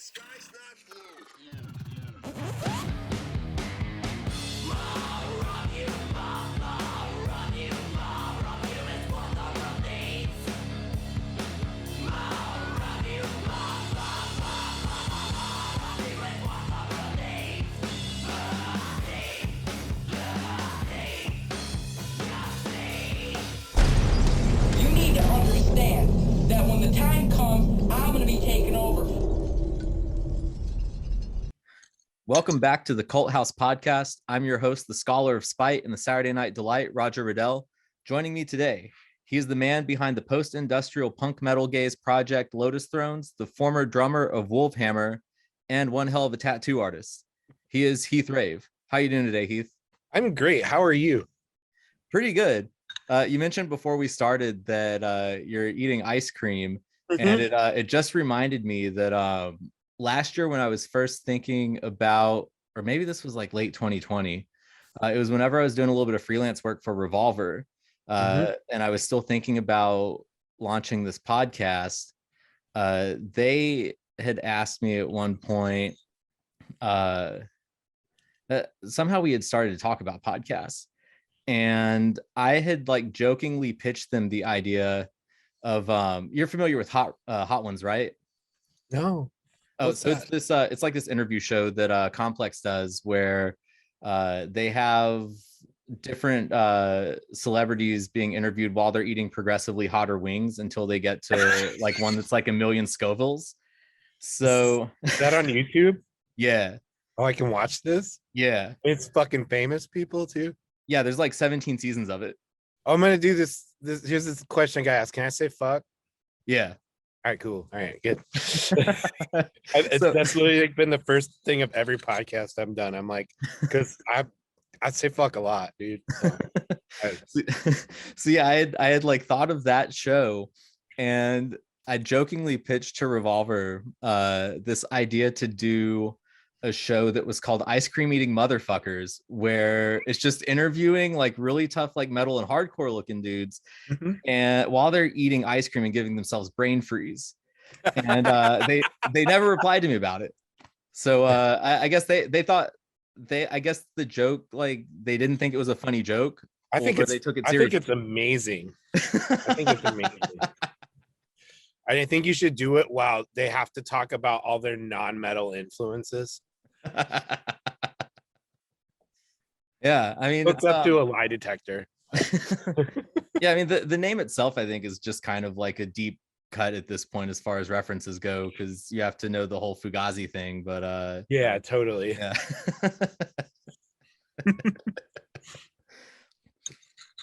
sky's not blue. You need to understand that when the time comes, I'm going to be taking over. Welcome back to the Cult House Podcast. I'm your host, the Scholar of Spite and the Saturday Night Delight, Roger Riddell. Joining me today, he is the man behind the post-industrial punk metal gaze project Lotus Thrones, the former drummer of Wolvhammer, and one hell of a tattoo artist. He is Heath Rave. How you doing today, Heath? I'm great. How are you? Pretty good. You mentioned before we started that you're eating ice cream, and it just reminded me that last year when I was first thinking about, or maybe this was like late 2020, it was whenever I was doing a little bit of freelance work for Revolver, and I was still thinking about launching this podcast. They had asked me at one point, that somehow we had started to talk about podcasts. And I had like jokingly pitched them the idea of you're familiar with Hot Ones, right? No. Oh, so it's this it's like this interview show that Complex does where they have different celebrities being interviewed while they're eating progressively hotter wings until they get to like one that's like a million Scovilles. So Is that on YouTube? yeah. Oh, I can watch this? Yeah. It's fucking famous people too. Yeah, there's like 17 seasons of it. Oh, I'm gonna do this. Here's this question I got asked. Can I say fuck? Yeah. All right, cool. All right, good. So- That's literally like been the first thing of every podcast I've done. I'm like, because I say fuck a lot, dude. So yeah, I had like thought of that show, and I jokingly pitched to Revolver this idea to do a show that was called Ice Cream Eating Motherfuckers, where it's just interviewing like really tough like metal and hardcore looking dudes, and while they're eating ice cream and giving themselves brain freeze. And they never replied to me about it. So I guess they thought I guess the joke, like they didn't think it was a funny joke. I think they took it I seriously. think it's amazing. I think it's amazing. I think you should do it while they have to talk about all their non-metal influences. Yeah, I mean, Hooks up to a lie detector. yeah, I mean the name itself I think is just kind of like a deep cut at this point as far as references go, because you have to know the whole Fugazi thing, but Yeah, totally. yeah.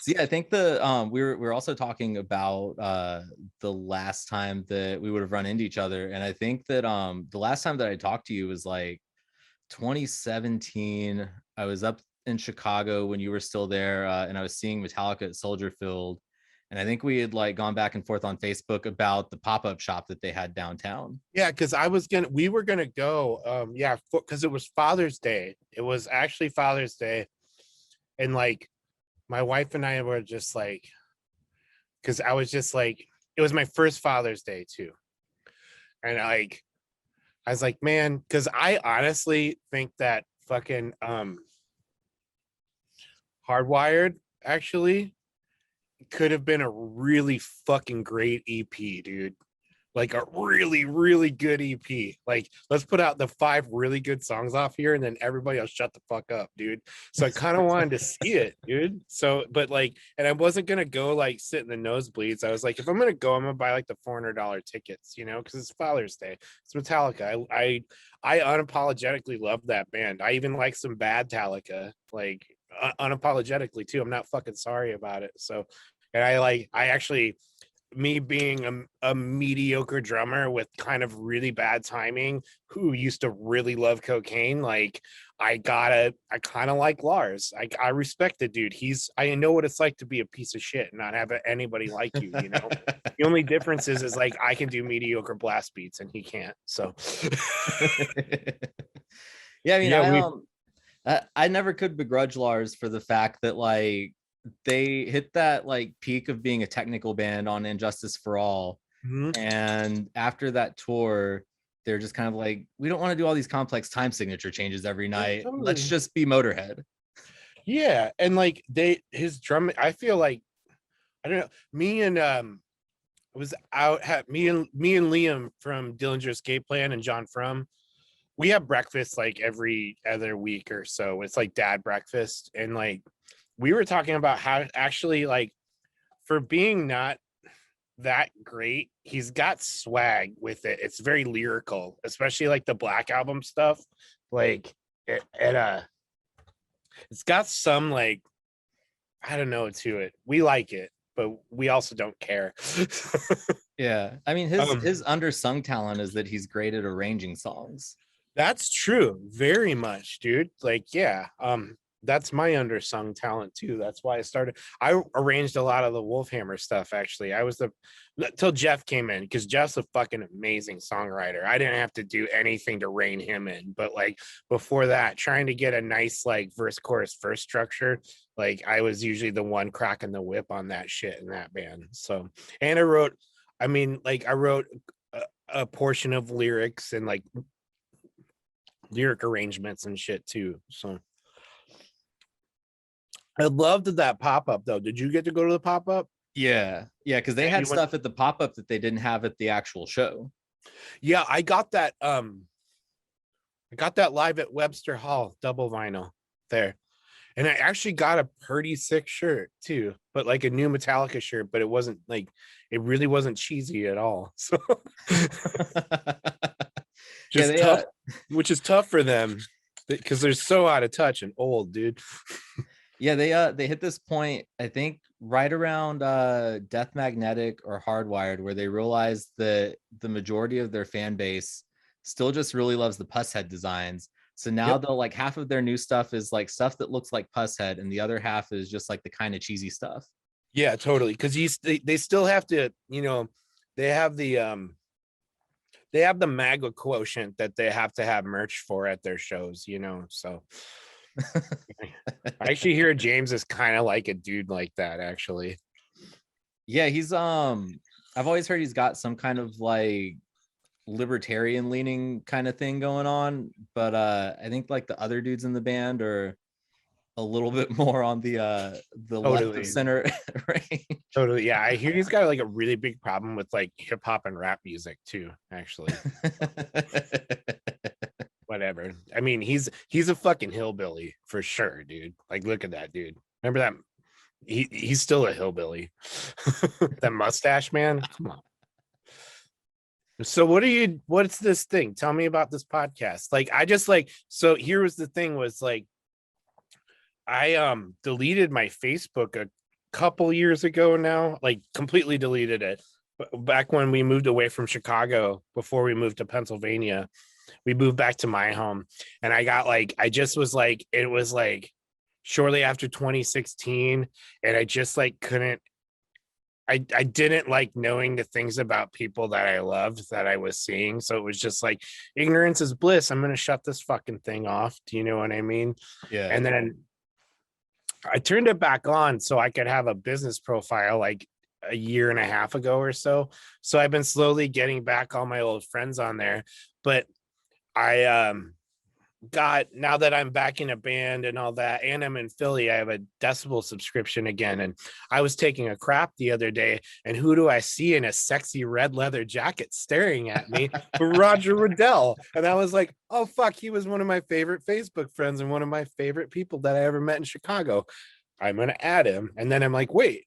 So yeah, I think we were also talking about the last time that we would have run into each other, and I think that the last time that I talked to you was like 2017. I was up in Chicago when you were still there, and I was seeing Metallica at Soldier Field, and I think we had like gone back and forth on Facebook about the pop-up shop that they had downtown. Yeah, because we were gonna go, because it was Father's Day. It was actually Father's Day, and like my wife and I were just like, because I was just like, it was my first Father's Day too, and I was like, man, because I honestly think that fucking Hardwired actually could have been a really fucking great EP, dude. Like a really, really good EP. Like, let's put out the 5 really good songs off here, and then everybody else shut the fuck up, dude. So I kind of wanted to see it, dude. So, but like, and I wasn't gonna go like sit in the nosebleeds. I was like, if I'm gonna go, I'm gonna buy like the $400 tickets, you know, because it's Father's Day. It's Metallica. I unapologetically love that band. I even like some bad Metallica, like unapologetically too. I'm not fucking sorry about it. So, and I actually, me being a mediocre drummer with kind of really bad timing who used to really love cocaine, like I kind of like Lars. I respect the dude. I know what it's like to be a piece of shit and not have anybody like you, you know. The only difference is like I can do mediocre blast beats and he can't. So Yeah, I mean, I never could begrudge Lars for the fact that like they hit that like peak of being a technical band on Injustice for All, and after that tour they're just kind of like, we don't want to do all these complex time signature changes every night. Totally. Let's just be Motorhead. Yeah, and like his drum, I feel like, I don't know, me and was out me and Liam from Dillinger Escape Plan and John Frum, we have breakfast like every other week or so. It's like dad breakfast, and like we were talking about how actually, like, for being not that great, he's got swag with it. It's very lyrical, especially like the Black Album stuff. Like it's got some, like, I don't know, to it. We like it, but we also don't care. Yeah, I mean, his undersung talent is that he's great at arranging songs. That's true, very much, dude. Like, yeah, that's my undersung talent too. That's why I arranged a lot of the Wolvhammer stuff. Actually, I was till Jeff came in, because Jeff's a fucking amazing songwriter. I didn't have to do anything to rein him in, but like before that, trying to get a nice like verse chorus verse structure, like I was usually the one cracking the whip on that shit in that band. So, and I wrote a portion of lyrics and like lyric arrangements and shit too. So I loved that pop-up though. Did you get to go to the pop-up? Yeah, because they had stuff at the pop-up that they didn't have at the actual show. Yeah, I got that live at Webster Hall double vinyl there. And I actually got a pretty sick shirt too, but like a new Metallica shirt, but it really wasn't cheesy at all. So just tough, which is tough for them because they're so out of touch and old, dude. Yeah, they hit this point, I think, right around Death Magnetic or Hardwired, where they realized that the majority of their fan base still just really loves the Pusshead designs. So now they'll like half of their new stuff is like stuff that looks like Pusshead, and the other half is just like the kind of cheesy stuff. Yeah, totally. Because they still have to, they have the MAGA quotient that they have to have merch for at their shows, so I actually hear James is kind of like a dude like that, actually. Yeah, he's I've always heard he's got some kind of like libertarian leaning kind of thing going on, but I think like the other dudes in the band are a little bit more on the left of center range. Totally. Yeah, I hear he's got like a really big problem with like hip hop and rap music too, actually. Whatever. I mean, he's a fucking hillbilly for sure, dude. Like, look at that dude. Remember that? He's still a hillbilly. That mustache, man. Come on. So what's this thing? Tell me about this podcast. Like, so here was the thing was like, I deleted my Facebook a couple years ago now, like completely deleted it. Back when we moved away from Chicago, before we moved to Pennsylvania, we moved back to my home, and it was like shortly after 2016, and I just like couldn't. I didn't like knowing the things about people that I loved that I was seeing. So it was just like, ignorance is bliss. I'm going to shut this fucking thing off. Do you know what I mean? Yeah. And then I turned it back on so I could have a business profile like a year and a half ago or so. So I've been slowly getting back all my old friends on there. But I now that I'm back in a band and all that, and I'm in Philly, I have a Decibel subscription again. And I was taking a crap the other day, and who do I see in a sexy red leather jacket staring at me? Roger Riddell. And I was like, oh fuck, he was one of my favorite Facebook friends and one of my favorite people that I ever met in Chicago. I'm gonna add him. And then I'm like, wait.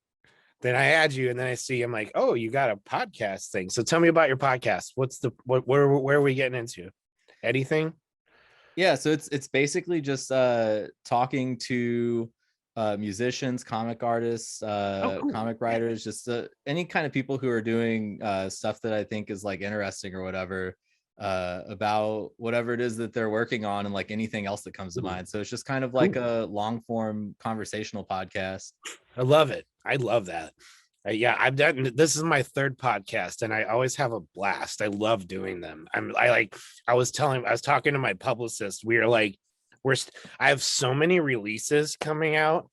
Then I add you, and then I see I'm like, oh, you got a podcast thing. So tell me about your podcast. Where are we getting into? Anything? Yeah, so it's basically just talking to musicians, comic artists, cool. comic writers, just any kind of people who are doing stuff that I think is like interesting or whatever, about whatever it is that they're working on, and like anything else that comes to mind. So it's just kind of like a long form conversational podcast. I love it. I love that. I've done, this is my third podcast, and I always have a blast. I love doing them. I was talking to my publicist. We are like, I have so many releases coming out,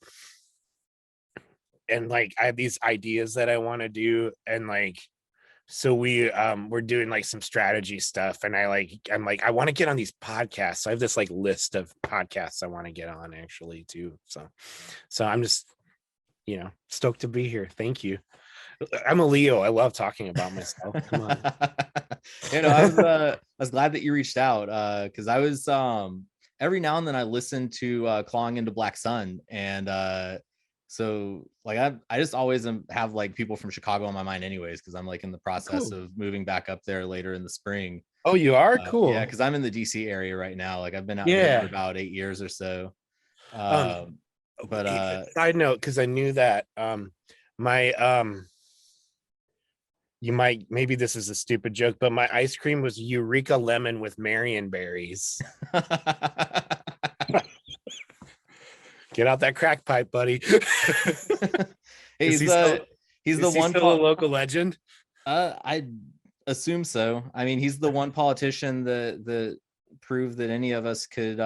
and like I have these ideas that I want to do, and like we're doing like some strategy stuff, and I'm like I want to get on these podcasts. So I have this like list of podcasts I want to get on actually too. So I'm just stoked to be here. Thank you. I'm a Leo. I love talking about myself. Come on. I was glad that you reached out because I was every now and then I listen to Clawing into Black Sun, and so like I just always have like people from Chicago on my mind anyways, because I'm like in the process of moving back up there later in the spring. Oh, you are? Cool. Yeah, because I'm in the DC area right now. Like I've been out here for about 8 years or so. But side note, because I knew that my you might, maybe this is a stupid joke, but my ice cream was Eureka lemon with Marion berries. Get out that crack pipe, buddy. Hey, he's the one local legend. I assume so. I mean, he's the one politician that proved that any of us could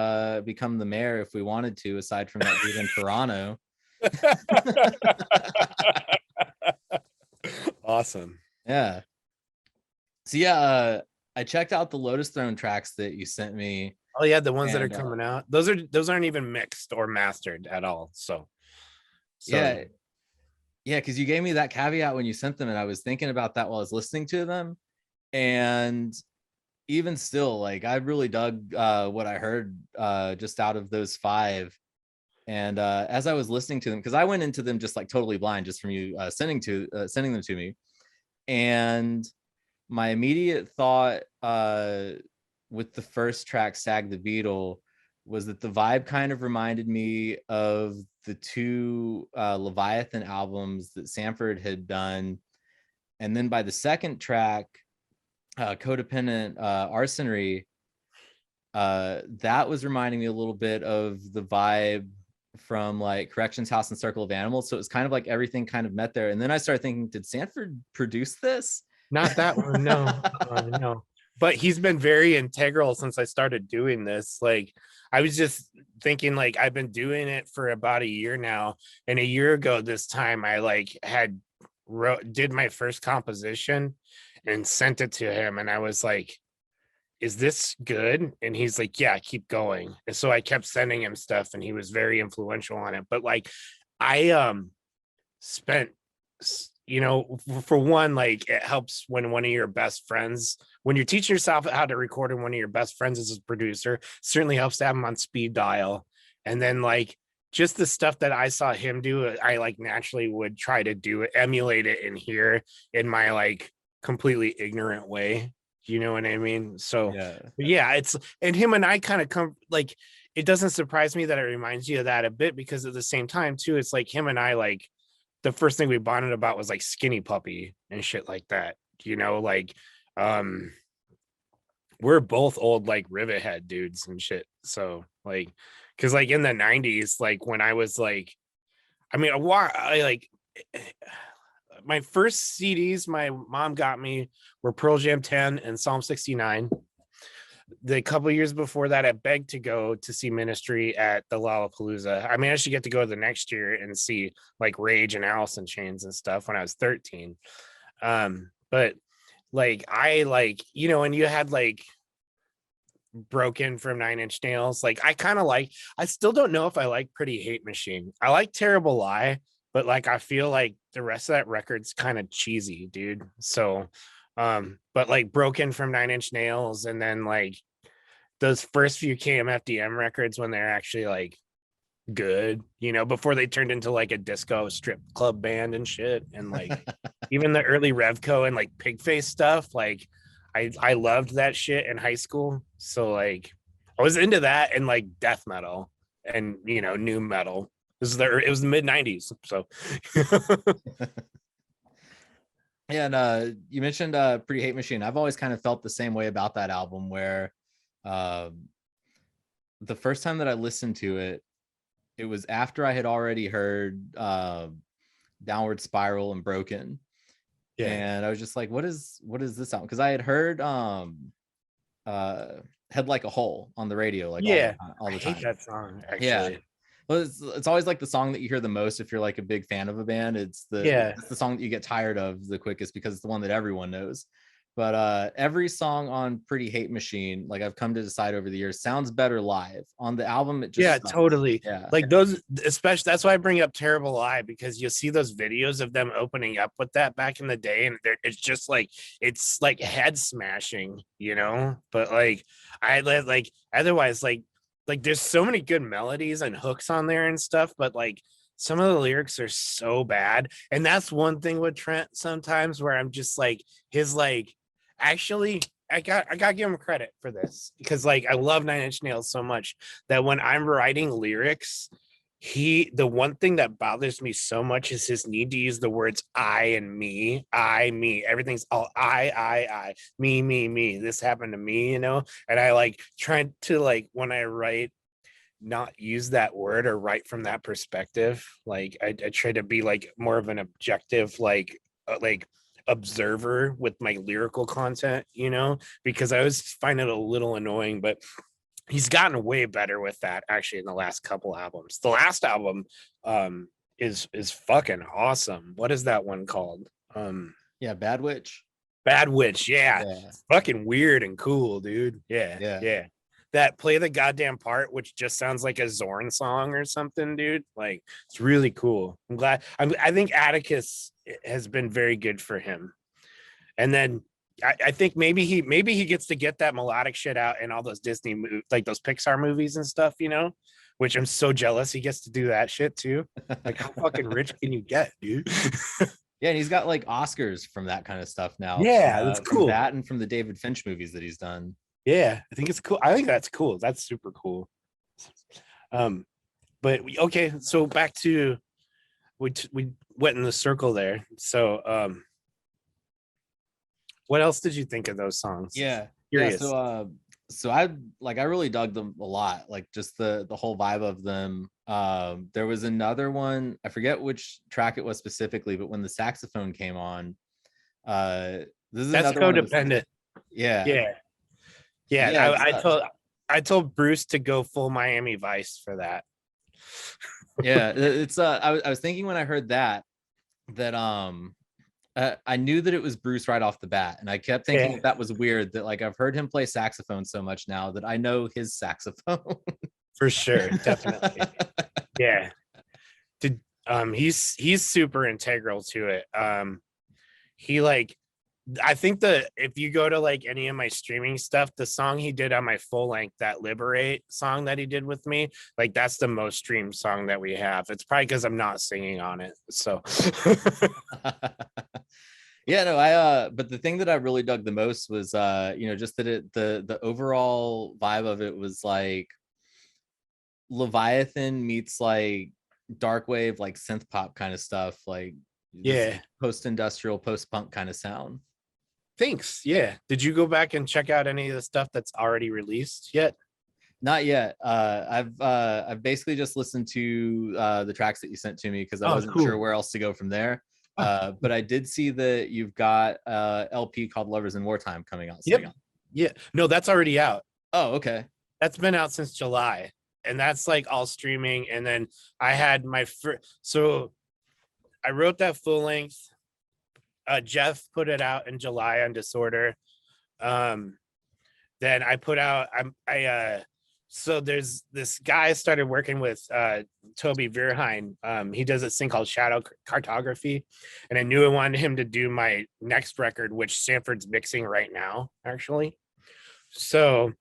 become the mayor if we wanted to, aside from that dude in Toronto. Awesome. Yeah. So yeah, I checked out the Lotus Throne tracks that you sent me. Oh yeah, the ones that are coming out. Those aren't even mixed or mastered at all. So yeah, because you gave me that caveat when you sent them, and I was thinking about that while I was listening to them. And even still, like I really dug what I heard just out of those 5. And as I was listening to them, because I went into them just like totally blind, just from you sending them to me, and my immediate thought with the first track, Stag the Beetle, was that the vibe kind of reminded me of the 2 Leviathan albums that Sanford had done. And then by the second track, Codependent Arsonry, that was reminding me a little bit of the vibe from like Corrections House and Circle of Animals. So it was kind of like everything kind of met there. And then I started thinking, did Sanford produce this? Not that one, no. No. But he's been very integral since I started doing this. Like I was just thinking, like I've been doing it for about a year now, and a year ago this time I like did my first composition and sent it to him, and I was like, is this good? And he's like, yeah, keep going. And so I kept sending him stuff, and he was very influential on it. But like I spent, for one, like it helps when one of your best friends, when you're teaching yourself how to record, and one of your best friends is a producer, certainly helps to have him on speed dial. And then like just the stuff that I saw him do, I like naturally would try to do it, emulate it in here in my like completely ignorant way. You know what I mean? So yeah, it's, and him and I kind of come, like, it doesn't surprise me that it reminds you of that a bit, because at the same time too, it's like him and I, like the first thing we bonded about was like Skinny Puppy and shit like that, like we're both old like Rivet Head dudes and shit. So like, because like in the 90s, like when I was like, I mean, I like my first CDs my mom got me were Pearl Jam 10 and Psalm 69. The couple of years before that, I begged to go to see Ministry at the Lollapalooza. I managed to get to go the next year and see like Rage and Alice in Chains and stuff when I was 13. But like I like, and you had like Broken from 9 Inch Nails. Like I still don't know if I like Pretty Hate Machine. I like Terrible Lie, but like I feel like the rest of that record's kind of cheesy, dude. So but like Broken from 9 Inch Nails, and then like those first few KMFDM records when they're actually like good, before they turned into like a disco strip club band and shit. And like even the early Revco and like Pigface stuff, like I loved that shit in high school. So like I was into that, and like death metal and new metal. It was the mid 90s. So yeah, and you mentioned Pretty Hate Machine. I've always kind of felt the same way about that album, where the first time that I listened to it, it was after I had already heard Downward Spiral and Broken. Yeah. And I was just like, what is this album? Because I had heard Head Like a Hole on the radio, like all the time. I hate that song, actually. Yeah. Well, it's always like the song that you hear the most if you're like a big fan of a band. It's the song that you get tired of the quickest because it's the one that everyone knows. But every song on Pretty Hate Machine, like I've come to decide over the years, sounds better live. On the album, it just sucks. Totally. Yeah. Like those, especially that's why I bring up Terrible Lie, because you'll see those videos of them opening up with that back in the day, and it's just like it's like head smashing, you know. But like I like otherwise like there's so many good melodies and hooks on there and stuff, but like some of the lyrics are so bad. And that's one thing with Trent sometimes where I'm just like his like actually I gotta give him credit for this, because like I love Nine Inch Nails so much that when I'm writing lyrics, the one thing that bothers me so much is his need to use the words I and me, I, me. Everything's all I, me. This happened to me, you know? And I like trying to like when I write, not use that word or write from that perspective. Like I try to be like more of an objective, like observer with my lyrical content, you know, because I always find it a little annoying, but he's gotten way better with that actually in the last couple albums. The last album is fucking awesome. What is that one called? Yeah, Bad Witch. Bad Witch, yeah. Yeah. Fucking weird and cool, dude. Yeah. That Play the Goddamn Part, which just sounds like a Zorn song or something, dude. Like it's really cool. I'm glad. I think Atticus has been very good for him. And then I think maybe he gets to get that melodic shit out in all those Disney like those Pixar movies and stuff, you know, which I'm so jealous he gets to do that shit too. Like how fucking rich can you get, dude? Yeah, and he's got like Oscars from that kind of stuff now. Yeah, that's cool. From that and from the David Finch movies that he's done. Yeah, I think it's cool. I think that's cool. That's super cool. But okay, so back to we went in the circle there. So what else did you think of those songs? Yeah. Curious. Yeah, so I really dug them a lot, like just the whole vibe of them. There was another one, I forget which track it was specifically, but when the saxophone came on, this is that's another Codependent. Yeah. I told Bruce to go full Miami Vice for that. Yeah, it's I was thinking when I heard that I knew that it was Bruce right off the bat, and I kept thinking that was weird that like I've heard him play saxophone so much now that I know his saxophone. For sure, definitely. Yeah. He's super integral to it. He like I think if you go to like any of my streaming stuff, the song he did on my full length, that Liberate song that he did with me, like that's the most streamed song that we have. It's probably because I'm not singing on it. So yeah, no, but the thing that I really dug the most was just that the overall vibe of it was like Leviathan meets like dark wave, like synth pop kind of stuff, like post-industrial, post-punk kind of sound. Thanks. Yeah. Did you go back and check out any of the stuff that's already released yet? Not yet. I've basically just listened to the tracks that you sent to me because I wasn't sure where else to go from there. But I did see that you've got LP called Lovers in Wartime coming out. Yep. Yeah. No, that's already out. Oh, okay. That's been out since July, and that's like all streaming. And then I had my so I wrote that full length. Jeff put it out in July on Disorder. Then I put out so there's this guy I started working with, Toby Verheyen. He does this thing called Shadow Cartography, and I knew I wanted him to do my next record, which Sanford's mixing right now, actually. So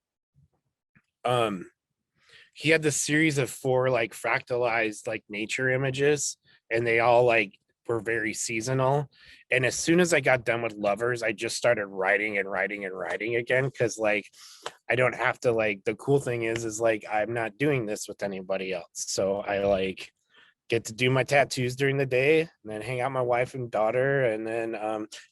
he had this series of 4 like fractalized like nature images, and they all like were very seasonal. And as soon as I got done with Lovers, I just started writing again, because like I don't have to, like, the cool thing is like I'm not doing this with anybody else, so I like get to do my tattoos during the day and then hang out with my wife and daughter, and then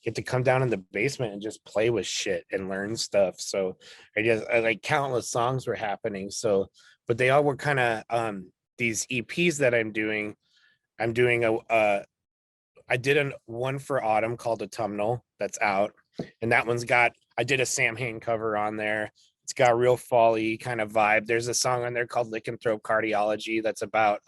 get to come down in the basement and just play with shit and learn stuff. So I like countless songs were happening. So but they all were kind of these EPs that I'm doing I did one for Autumn called Autumnal that's out, and that one's got, I did a Sam Hain cover on there. It's got a real fall-y kind of vibe. There's a song on there called Lycanthrope Cardiology that's about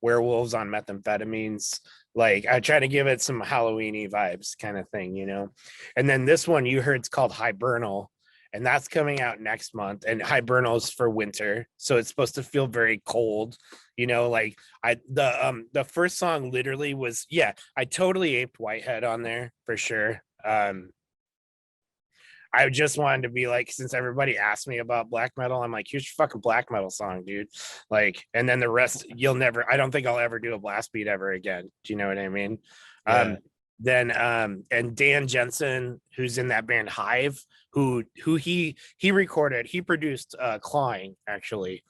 werewolves on methamphetamines. Like I try to give it some Halloween-y vibes kind of thing, you know. And then this one you heard, it's called Hibernal, and that's coming out next month. And Hibernal's for winter, so it's supposed to feel very cold, you know. Like the first song literally was, yeah, I totally aped Whitehead on there for sure. I just wanted to be like, since everybody asked me about black metal, I'm like, here's your fucking black metal song, dude. Like, and then the rest, I don't think I'll ever do a blast beat ever again. Do you know what I mean? Yeah. And Dan Jensen, who's in that band Hive, who he recorded, he produced Clawing, actually.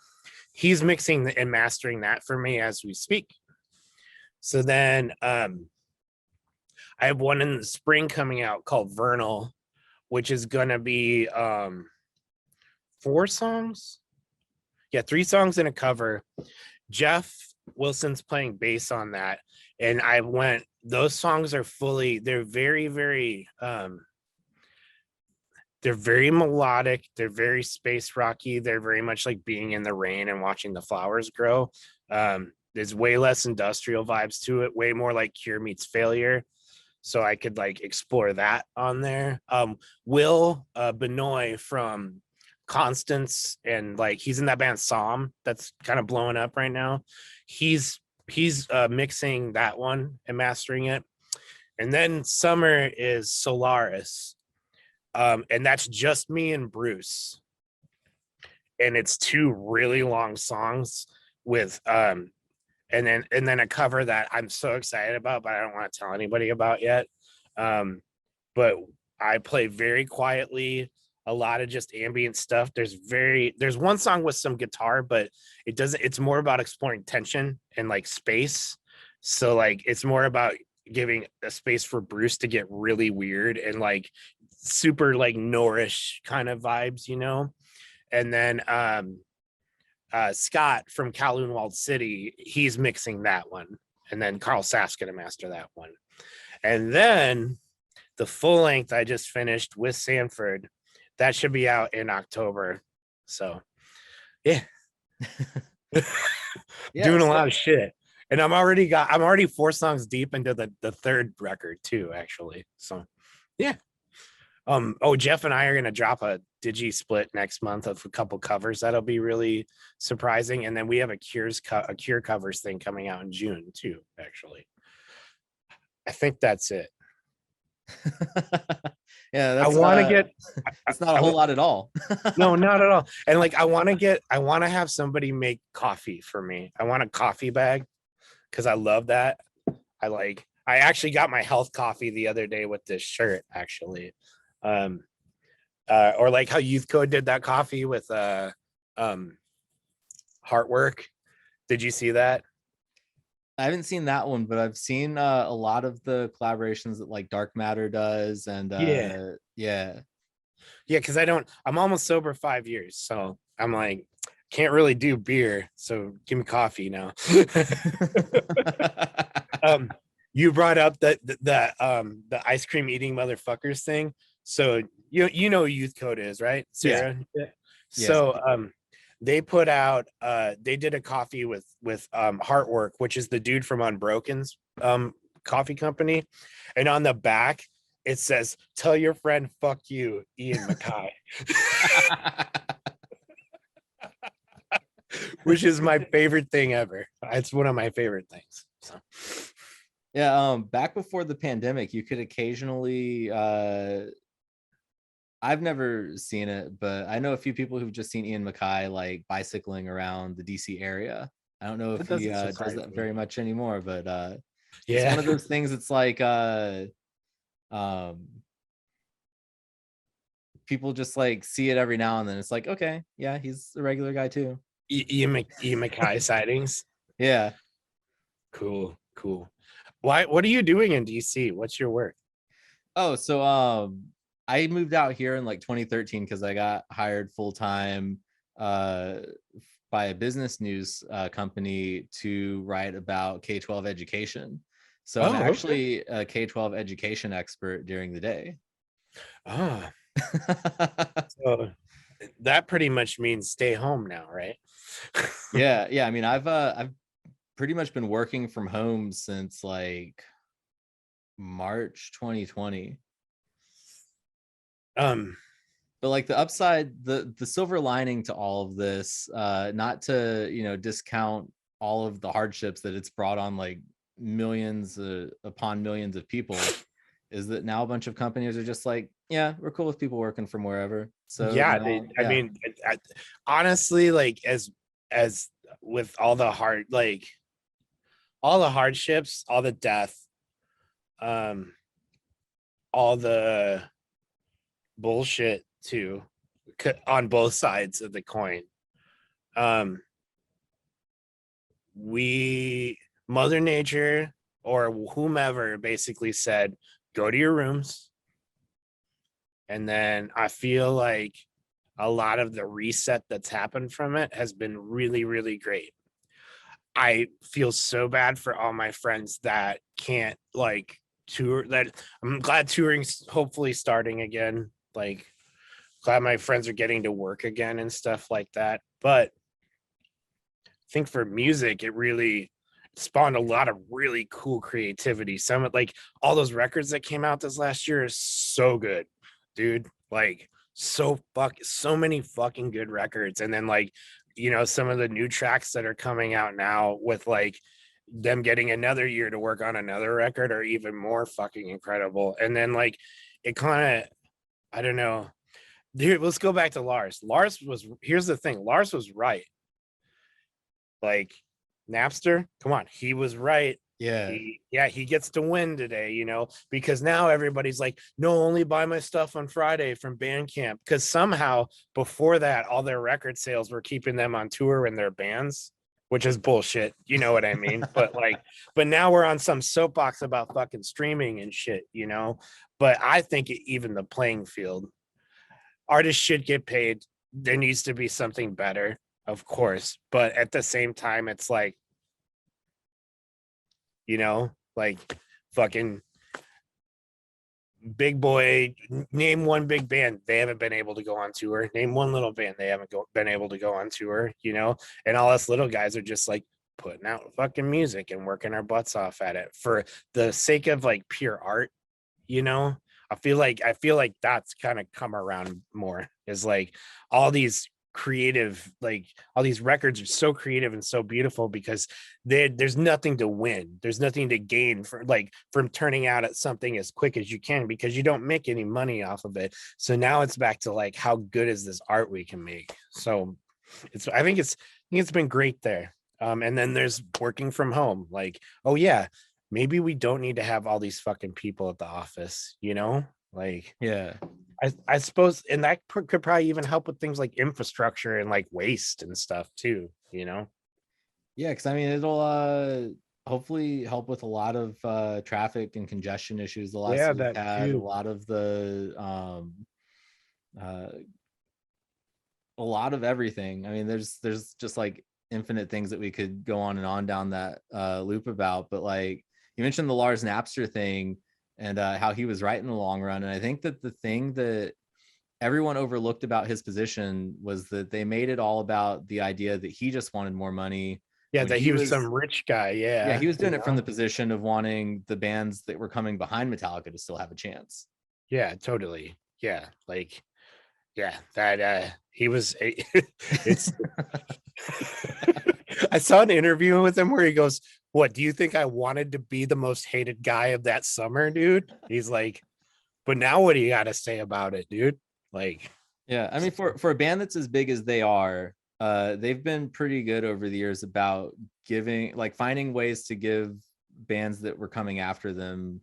He's mixing and mastering that for me as we speak. So then I have one in the spring coming out called Vernal, which is gonna be 4 songs. Yeah, 3 songs and a cover. Jeff Wilson's playing bass on that. And those songs are they're very, very they're very melodic, they're very space rocky, they're very much like being in the rain and watching the flowers grow. There's way less industrial vibes to it, way more like Cure meets Failure. So I could like explore that on there. Will Benoit from Constance, and like he's in that band Psalm that's kind of blowing up right now. He's mixing that one and mastering it. And then summer is Solaris, and that's just me and Bruce. And it's 2 really long songs with and then a cover that I'm so excited about, but I don't want to tell anybody about yet. But I play very quietly, a lot of just ambient stuff. There's one song with some guitar, but it's more about exploring tension and like space. So like it's more about giving a space for Bruce to get really weird and like super like Norrish kind of vibes, you know. And then Scott from Kowloon Walled City, he's mixing that one. And then Carl Saff's gonna master that one. And then the full length I just finished with Sanford, that should be out in October. So yeah. Doing a lot of shit. And I'm already 4 songs deep into the 3rd record too, actually. So yeah. Jeff and I are gonna drop a digi split next month of a couple covers that'll be really surprising, and then we have a Cure covers thing coming out in June too. Actually, I think that's it. Yeah, that's, I want to get. It's not a whole lot at all. No, not at all. And like, I want to have somebody make coffee for me. I want a coffee bag because I love that. I actually got my health coffee the other day with this shirt, actually. Or like how Youth Code did that coffee with Heartwork. Did you see that? I haven't seen that one, but I've seen a lot of the collaborations that like Dark Matter does, and yeah, because I'm almost sober 5 years, so I'm like, can't really do beer, so give me coffee now. You brought up the ice cream eating motherfuckers thing. So you know who Youth Code is, right, Sarah? Yeah. So they put out they did a coffee with Heartwork, which is the dude from Unbroken's coffee company, and on the back it says, "Tell your friend fuck you, Ian Mackay." Which is my favorite thing ever. It's one of my favorite things. So yeah, back before the pandemic, you could occasionally I've never seen it, but I know a few people who've just seen Ian Mackay like bicycling around the DC area. I don't know if he does that very much anymore, but it's one of those things. It's like people just like see it every now and then. It's like, okay, yeah, he's a regular guy too. Ian Mackay sightings. Yeah. Cool. What are you doing in DC? What's your work? Oh, so I moved out here in like 2013 because I got hired full-time by a business news company to write about K-12 education. So I'm actually a K-12 education expert during the day. So that pretty much means stay home now, right? Yeah. I mean, I've pretty much been working from home since like March 2020. But like the upside, the silver lining to all of this, not to discount all of the hardships that it's brought on like millions upon millions of people, is that now a bunch of companies are just like, yeah, we're cool with people working from wherever. So Yeah, now, I mean, honestly, like as with all the all the hardships, all the death, um, all the bullshit too, on both sides of the coin. Um, we Mother Nature or whomever basically said, go to your rooms. And then I feel like a lot of the reset that's happened from it has been really, really great. I feel so bad for all my friends that can't like tour. That I'm glad touring's hopefully starting again. Like, glad my friends are getting to work again and stuff like that. But I think for music, it really spawned a lot of really cool creativity. Some like all those records that came out this last year is so good, dude. Like so many fucking good records. And then like, some of the new tracks that are coming out now with like them getting another year to work on another record are even more fucking incredible. And then like it kind of, I don't know. Dude, let's go back to Lars. Here's the thing, Lars was right. Like Napster, come on, he was right. yeah. He gets to win today, because now everybody's like, no, only buy my stuff on Friday from Bandcamp. Because somehow before that, all their record sales were keeping them on tour in their bands, which is bullshit. You know what I mean? but now we're on some soapbox about fucking streaming and shit. But I think even the playing field, artists should get paid. There needs to be something better, of course. But at the same time, it's like, like fucking big boy, name one big band, they haven't been able to go on tour. Name one little band, they haven't been able to go on tour, and all us little guys are just like putting out fucking music and working our butts off at it for the sake of like pure art. I feel like that's kind of come around more, is like all these creative, like all these records are so creative and so beautiful because there's nothing to win, there's nothing to gain from turning out at something as quick as you can, because you don't make any money off of it. So now it's back to like, how good is this art we can make? So I think it's been great there. And then there's working from home, like, oh yeah, maybe we don't need to have all these fucking people at the office, like, Yeah. I suppose, and that could probably even help with things like infrastructure and like waste and stuff too. Yeah, because I mean it'll hopefully help with a lot of traffic and congestion issues the last Yeah, we've that had, too. uh a lot of everything. I mean, there's just like infinite things that we could go on and on down that loop about. But like you mentioned the Lars Napster thing and how he was right in the long run. And I think that the thing that everyone overlooked about his position was that they made it all about the idea that he just wanted more money Yeah, when that he was some rich guy. yeah, Yeah, he was doing it from the position of wanting the bands that were coming behind Metallica to still have a chance. yeah, totally. Yeah, like, yeah, that he was. It's. I saw an interview with him where he goes, "What do you think I wanted to be the most hated guy of that summer, dude?" He's like, "But now what do you got to say about it, dude?" Like, Yeah, I mean, for a band that's as big as they are, they've been pretty good over the years about finding ways to give bands that were coming after them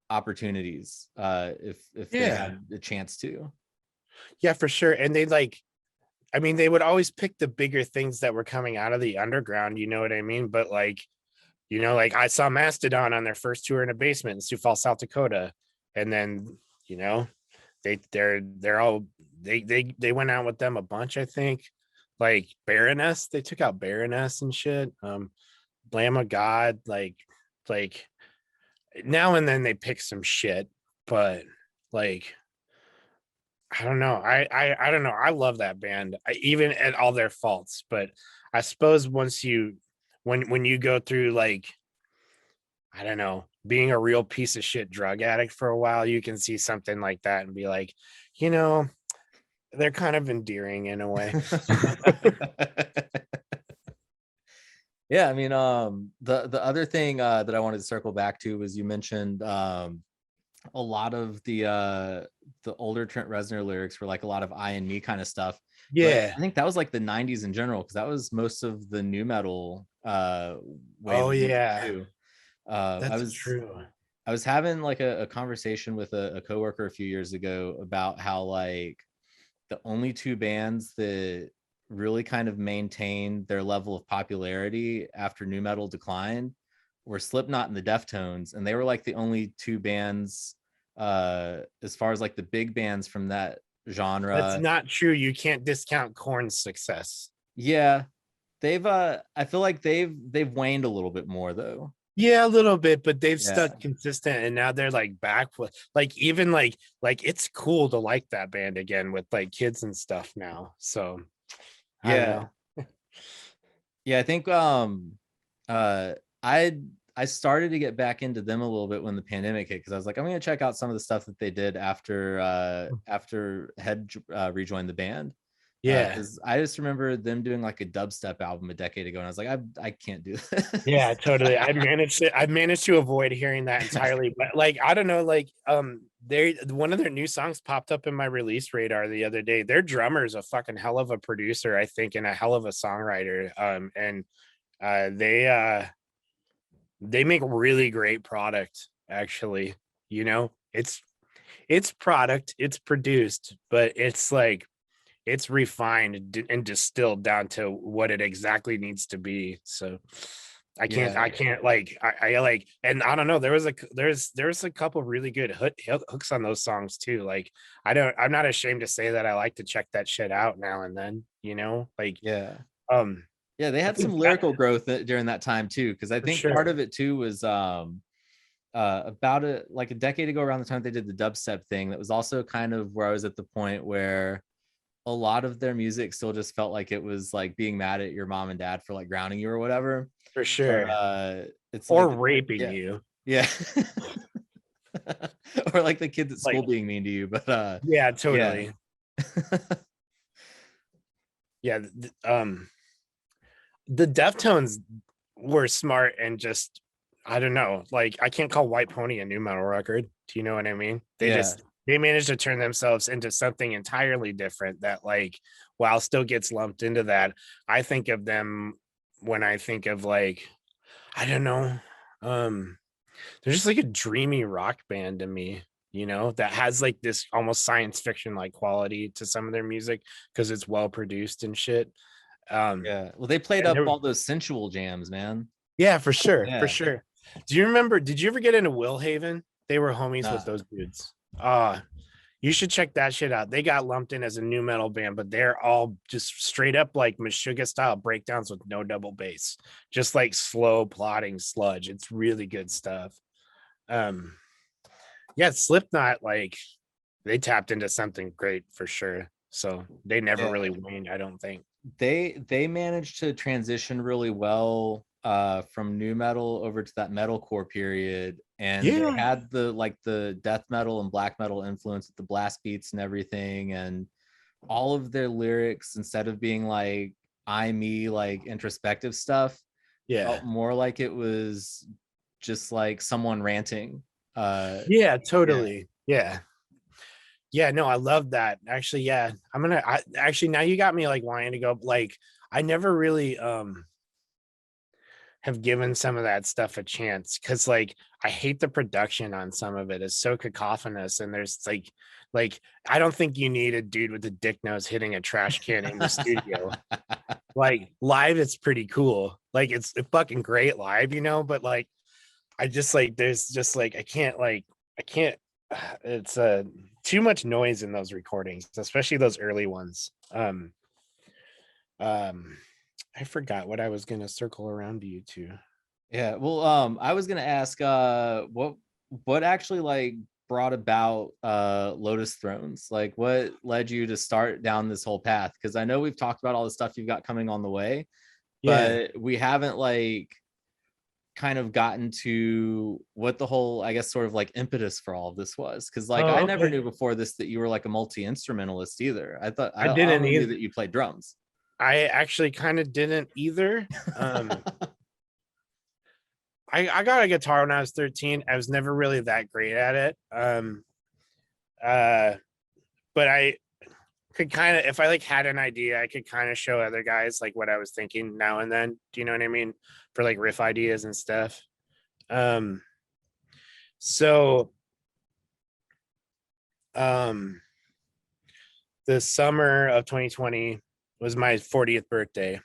opportunities, if they yeah, had a chance to. yeah, for sure. And they would always pick the bigger things that were coming out of the underground. You know what I mean? But like, like I saw Mastodon on their first tour in a basement in Sioux Falls, South Dakota, and then they're all they went out with them a bunch. I think like Baroness, they took out Baroness and shit. Lamb of God, like now and then they pick some shit, but like I don't know. I don't know. I love that band, even at all their faults. But I suppose once you, when you go through like, I don't know, being a real piece of shit drug addict for a while, you can see something like that and be like, you know, they're kind of endearing in a way. Yeah, I mean, the other thing that I wanted to circle back to was you mentioned a lot of the older Trent Reznor lyrics were like a lot of I and me kind of stuff. But Yeah. I think that was like the 90s in general, because that was most of the new metal wave Oh of music yeah, too. that's true. I was having like a conversation with a coworker a few years ago about how like the only two bands that really kind of maintained their level of popularity after new metal declined were Slipknot and the Deftones, and they were like the only two bands as far as like the big bands from that That's genre. not true. You can't discount Korn's success. Yeah, they've I feel like they've waned a little bit more though. Yeah, a little bit, but they've Yeah. stuck consistent, and now they're like back with like even like it's cool to like that band again with like kids and stuff now. So I don't Yeah. know. Yeah, I think uh I I started to get back into them a little bit when the pandemic hit, because I was like, I'm gonna check out some of the stuff that they did after Head rejoined the band. Yeah. Because I just remember them doing like a dubstep album a decade ago, and I was like, I can't do this. Yeah, totally. I managed to avoid hearing that entirely, but like I don't know, like they one of their new songs popped up in my release radar the other day. Their drummer's a fucking hell of a producer, I think, and a hell of a songwriter. And uh they uh they make really great product, actually. You know, it's product, it's produced, but it's like it's refined and distilled down to what it exactly needs to be. So I Yeah, can't like I like, and I don't know, there's a couple really good hooks on those songs too. Like I'm not ashamed to say that I like to check that shit out now and then, you know, like yeah. um Yeah, they I had some think that lyrical growth during that time too, because I for think part sure. of it too was about like a decade ago, around the time they did the dubstep thing. That was also kind of where I was at the point where a lot of their music still just felt like it was like being mad at your mom and dad for like grounding you or whatever. For But sure. it's Or like, raping yeah, you. yeah. Or like the kids at school Like being mean to you. But yeah, yeah. totally. Yeah, the Deftones were smart and just I don't know, like I can't call White Pony a new metal record. Do you know what I mean? Yeah. They managed to turn themselves into something entirely different that like while still gets lumped into that. I think of them when I think of like I don't know. Um they're just like a dreamy rock band to me, you know, that has like this almost science fiction like quality to some of their music because it's well produced and shit. Yeah. Well, they played And up there, all those sensual jams, man. yeah, for sure, for Yeah. sure. Do you remember? Did you ever get into Willhaven? They were homies with Nah. those dudes. You should check that shit out. They got lumped in as a new metal band, but they're all just straight up like Meshuggah style breakdowns with no double bass, just like slow plodding sludge. It's really good stuff. Um, yeah, Slipknot, like they tapped into something great for sure. So they never Yeah. really waned, I don't think. They managed to transition really well from new metal over to that metalcore period, and they Yeah, had the like the death metal and black metal influence with the blast beats and everything, and all of their lyrics, instead of being like I me like introspective stuff, yeah, felt more like it was just like someone ranting. yeah, Yeah. totally. Yeah. Yeah, no, I love that. Actually, yeah. Actually now you got me like wanting to go like I never really have given some of that stuff a chance because like I hate the production on some of it. It's so cacophonous and there's like I don't think you need a dude with a dick nose hitting a trash can in the studio. Like live it's pretty cool. Like it's fucking great live, you know, but like I just like there's just like I can't it's too much noise in those recordings, especially those early ones. Um I forgot what I was gonna circle around to you to. Yeah, well, I was gonna ask, what actually like brought about Lotus Thrones? Like, what led you to start down this whole path? Because I know we've talked about all the stuff you've got coming on the way, Yeah. but we haven't like kind of gotten to what the whole, I guess, sort of like impetus for all of this was. Because like Oh, I never okay. knew before this that you were like a multi-instrumentalist either. I thought I I didn't only knew either. that you played drums. I actually kind of didn't either. I got a guitar when I was 13. I was never really that great at it. Uh, but I could kind of, if I like had an idea, I could kind of show other guys like what I was thinking now and then. Do you know what I mean? For like riff ideas and stuff. So the summer of 2020 was my 40th birthday,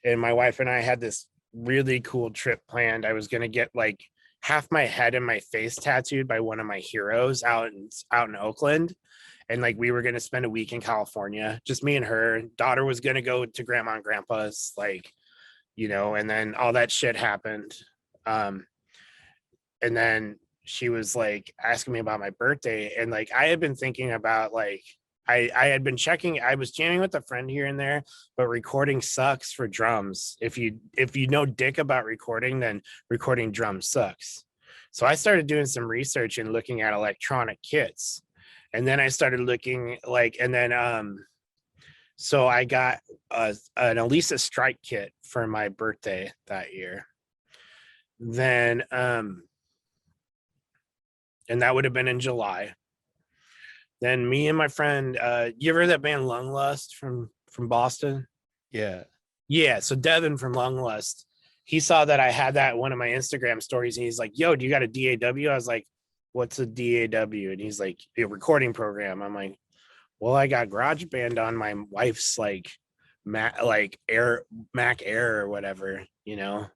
and my wife and I had this really cool trip planned. I was gonna get like half my head and my face tattooed by one of my heroes out in Oakland. And like we were gonna spend a week in California, just me and her. Daughter was gonna go to grandma and grandpa's, like, and then all that shit happened. And then she was like asking me about my birthday. And like I had been thinking about like I had been checking, I was jamming with a friend here and there, but recording sucks for drums. If you know dick about recording, then recording drums sucks. So I started doing some research and looking at electronic kits. And then I started looking like, and then so I got an Elisa Strike kit for my birthday that year. Then and that would have been in July. Then me and my friend, you ever heard that band Lung Lust from Boston? Yeah. Yeah, so Devin from Lung Lust, he saw that I had that in one of my Instagram stories, and he's like, "Yo, do you got a DAW?" I was like, "What's a DAW?" And he's like, "A recording program." I'm like, "Well, I got GarageBand on my wife's like Mac Air or whatever, you know."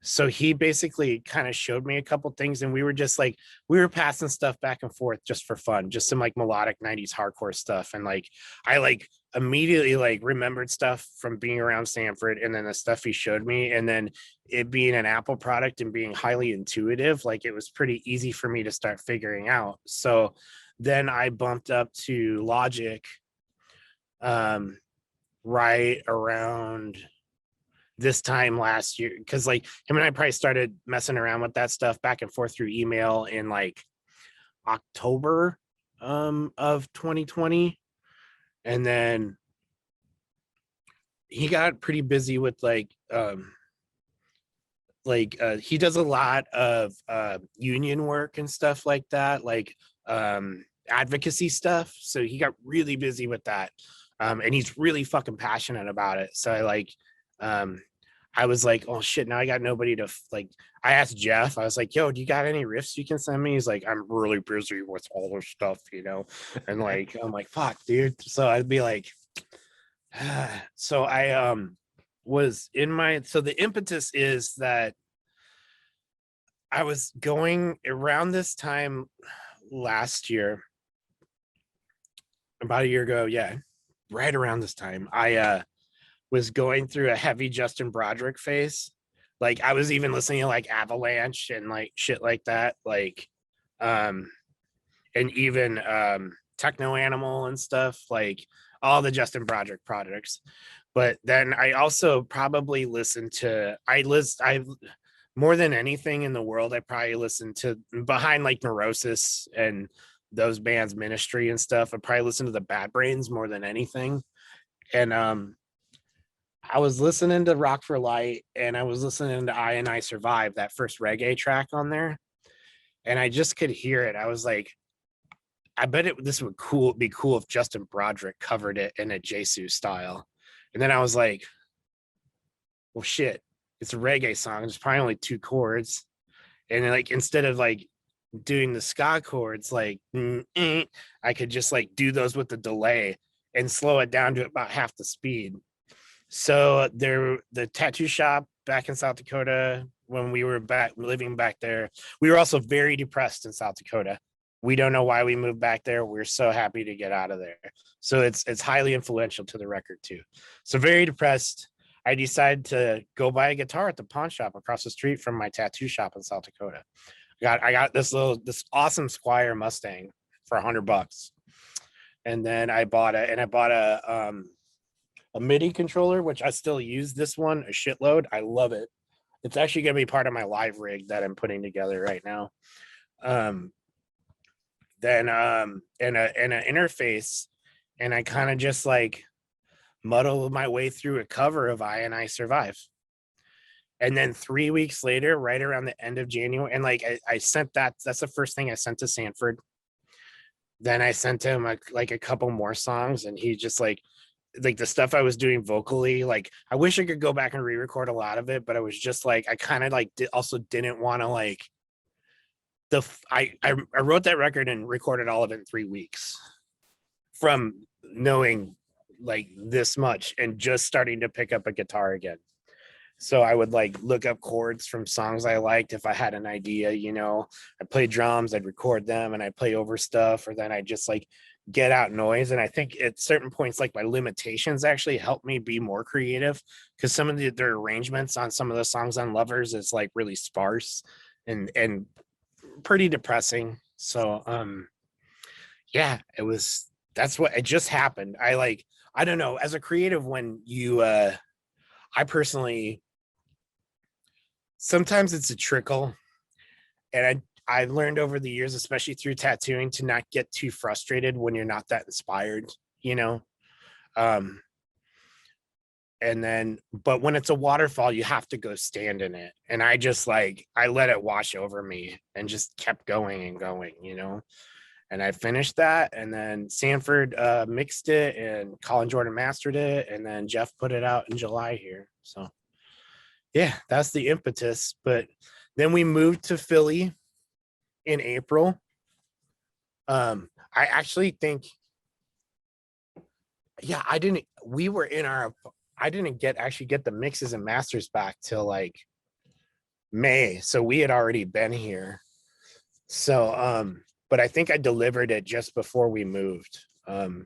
So he basically kind of showed me a couple things, and we were just like, we were passing stuff back and forth just for fun, just some like melodic 90s hardcore stuff. And like I like immediately like remembered stuff from being around Sanford, and then the stuff he showed me, and then it being an Apple product and being highly intuitive, like it was pretty easy for me to start figuring out. So then I bumped up to Logic right around this time last year, because like him and I probably started messing around with that stuff back and forth through email in like October of 2020. And then he got pretty busy with he does a lot of union work and stuff like that, like advocacy stuff. So he got really busy with that. And he's really fucking passionate about it. So I was like, oh shit, now I got nobody to like. I asked Jeff, I was like, yo, do you got any riffs you can send me? He's like, I'm really busy with all this stuff, and like I'm like, fuck, dude. So I'd be like, so I was in my, so the impetus is that I was going around this time last year, about a year ago, yeah, right around this time, I was going through a heavy Justin Broderick phase. Like I was even listening to like Avalanche and like shit like that, like and even Techno Animal and stuff, like all the Justin Broderick products. But then I also probably listened to, I more than anything in the world, I probably listened to, behind like Neurosis and those bands, Ministry and stuff, I probably listened to the Bad Brains more than anything. And I was listening to Rock for Light, and I was listening to I and I Survive, that first reggae track on there. And I just could hear it. I was like, I bet this would be cool if Justin Broderick covered it in a Jesu style. And then I was like, well, shit, it's a reggae song. There's probably only 2 chords. And then, like, instead of like doing the ska chords, like, I could just like do those with the delay and slow it down to about half the speed. So the tattoo shop back in South Dakota, when we were living back there, we were also very depressed in South Dakota. We don't know why we moved back there. We're so happy to get out of there. So it's highly influential to the record too. So very depressed. I decided to go buy a guitar at the pawn shop across the street from my tattoo shop in South Dakota. I got this awesome Squire Mustang for $100, and then I bought a MIDI controller, which I still use this one a shitload. I love it. It's actually gonna be part of my live rig that I'm putting together right now. Then and an interface, and I kind of just like muddle my way through a cover of I Survive. And then 3 weeks later, right around the end of January, and like I sent that's the first thing I sent to Sanford. Then I sent him a couple more songs, and he just like the stuff I was doing vocally, like I wish I could go back and re-record a lot of it, but I was just like, I kind of like also didn't want to like I wrote that record and recorded all of it in 3 weeks from knowing like this much and just starting to pick up a guitar again. So I would like look up chords from songs I liked if I had an idea, you know. I play drums, I'd record them, and I play over stuff, or then I just like get out noise. And I think at certain points, like my limitations actually help me be more creative, because some of their arrangements on some of the songs on Lovers is like really sparse and pretty depressing. So yeah, that's what it just happened. I don't know, as a creative, when you I personally, sometimes it's a trickle, and I learned over the years, especially through tattooing, to not get too frustrated when you're not that inspired, you know. And then, but when it's a waterfall, you have to go stand in it. And I just like, I let it wash over me and just kept going and going, you know. And I finished that, and then Sanford mixed it, and Colin Jordan mastered it, and then Jeff put it out in July here. So yeah, that's the impetus. But then we moved to Philly in April. I actually think, yeah, I didn't actually get the mixes and masters back till like May. So we had already been here. So but I think I delivered it just before we moved. And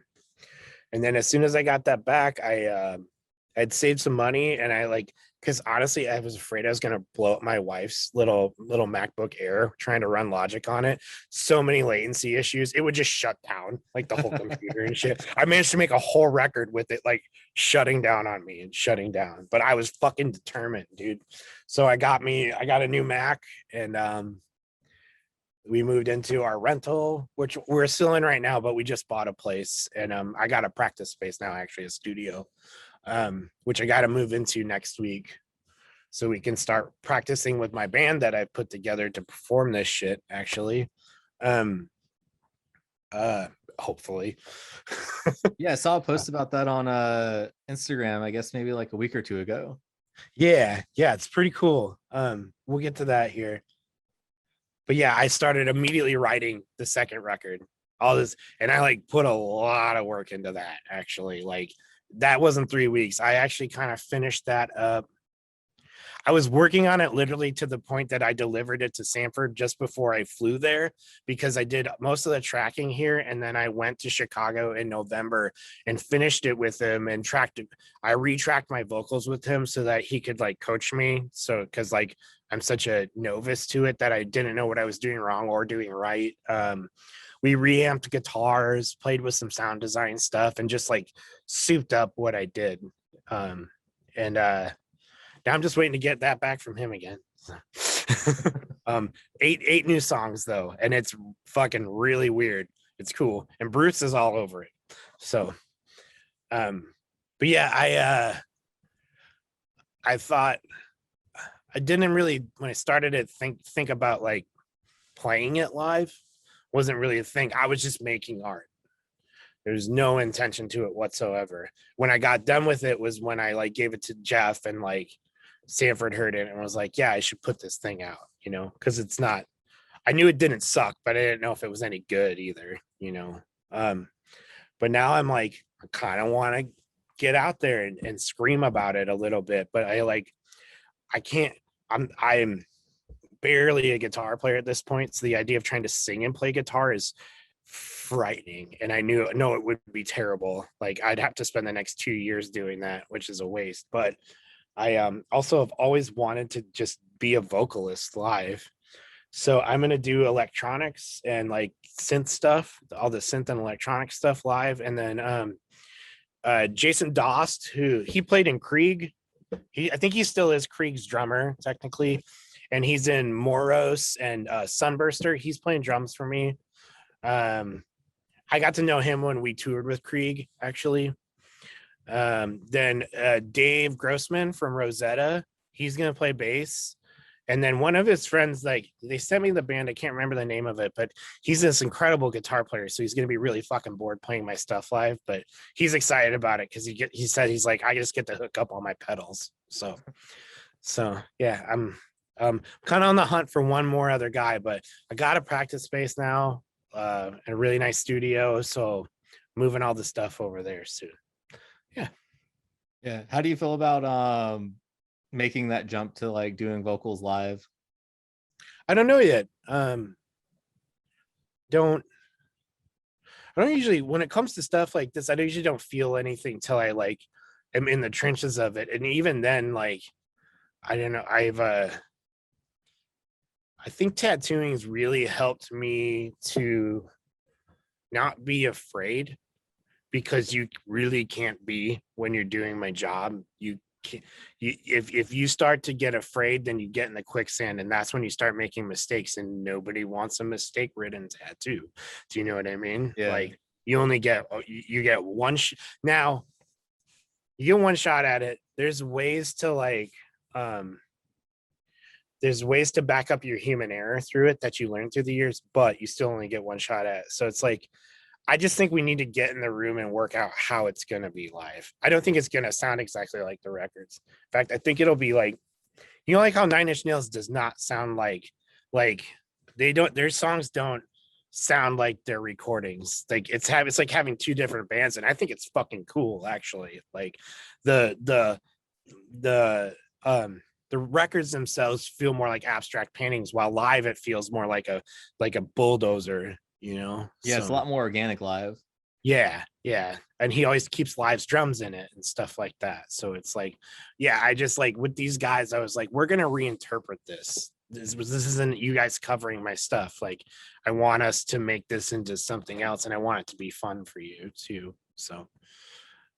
then as soon as I got that back, I'd saved some money, and I like, because honestly, I was afraid I was gonna blow up my wife's little MacBook Air trying to run Logic on it. So many latency issues, it would just shut down like the whole computer and shit. I managed to make a whole record with it like shutting down on me and shutting down, but I was fucking determined, dude. So I got a new Mac, and we moved into our rental, which we're still in right now, but we just bought a place, and I got a practice space now, actually a studio, which I got to move into next week, so we can start practicing with my band that I put together to perform this shit, actually. Hopefully. Yeah, I saw a post about that on Instagram, I guess maybe like a week or two ago. Yeah, it's pretty cool. We'll get to that here. But yeah, I started immediately writing the second record, all this, and I like put a lot of work into that, actually. Like, that wasn't 3 weeks. I actually kind of finished that up. I was working on it literally to the point that I delivered it to Sanford just before I flew there, because I did most of the tracking here, and then I went to Chicago in November and finished it with him and tracked it. I retracked my vocals with him so that he could like coach me. So, because like I'm such a novice to it that I didn't know what I was doing wrong or doing right. We reamped guitars, played with some sound design stuff, and just like souped up what I did. Now I'm just waiting to get that back from him again. Eight new songs though, and it's fucking really weird. It's cool, and Bruce is all over it. So, but yeah, I thought I didn't really, when I started it, think about like playing it live. Wasn't really a thing. I was just making art. There's no intention to it whatsoever. When I got done with it was when I like gave it to Jeff, and like Sanford heard it and was like, yeah, I should put this thing out, you know, because it's not, I knew it didn't suck, but I didn't know if it was any good either, you know. But now I'm like, I kind of want to get out there and scream about it a little bit, but I can't, I'm barely a guitar player at this point. So the idea of trying to sing and play guitar is frightening, and I know it would be terrible. Like, I'd have to spend the next 2 years doing that, which is a waste. But I also have always wanted to just be a vocalist live. So I'm gonna do electronics and like synth stuff, all the synth and electronic stuff live, and then Jason Dost, who he played in Krieg. I think he still is Krieg's drummer technically, and he's in Moros and Sunburster. He's playing drums for me. I got to know him when we toured with Krieg, actually. Then Dave Grossman from Rosetta, he's gonna play bass. And then one of his friends, like they sent me the band, I can't remember the name of it, but he's this incredible guitar player. So he's gonna be really fucking bored playing my stuff live, but he's excited about it because he said he's like, I just get to hook up all my pedals. So yeah, I'm kind of on the hunt for one more other guy, but I got a practice space now, and a really nice studio. So moving all the stuff over there soon. Yeah. How do you feel about making that jump to like doing vocals live? I don't know yet. Don't I don't usually, when it comes to stuff like this, I usually don't feel anything till I like am in the trenches of it. And even then, like, I don't know, I think tattooing has really helped me to not be afraid, because you really can't be when you're doing my job. You can't, if you start to get afraid, then you get in the quicksand, and that's when you start making mistakes, and nobody wants a mistake ridden tattoo. Do you know what I mean? Yeah. Like you only get, you get one now you get one shot at it. There's ways to like there's ways to back up your human error through it that you learn through the years, but you still only get one shot at it. So it's like, I just think we need to get in the room and work out how it's going to be live. I don't think it's going to sound exactly like the records. In fact, I think it'll be like, like how Nine Inch Nails does not sound like they don't, their songs don't sound like their recordings. Like it's like having two different bands. And I think it's fucking cool, actually. Like the records themselves feel more like abstract paintings, while live it feels more like a bulldozer. Yeah, so, it's a lot more organic live. yeah, and he always keeps Live's drums in it and stuff like that. So it's like, yeah, I just like with these guys, I was like, we're gonna reinterpret this. This isn't you guys covering my stuff. Like, I want us to make this into something else, and I want it to be fun for you too. So,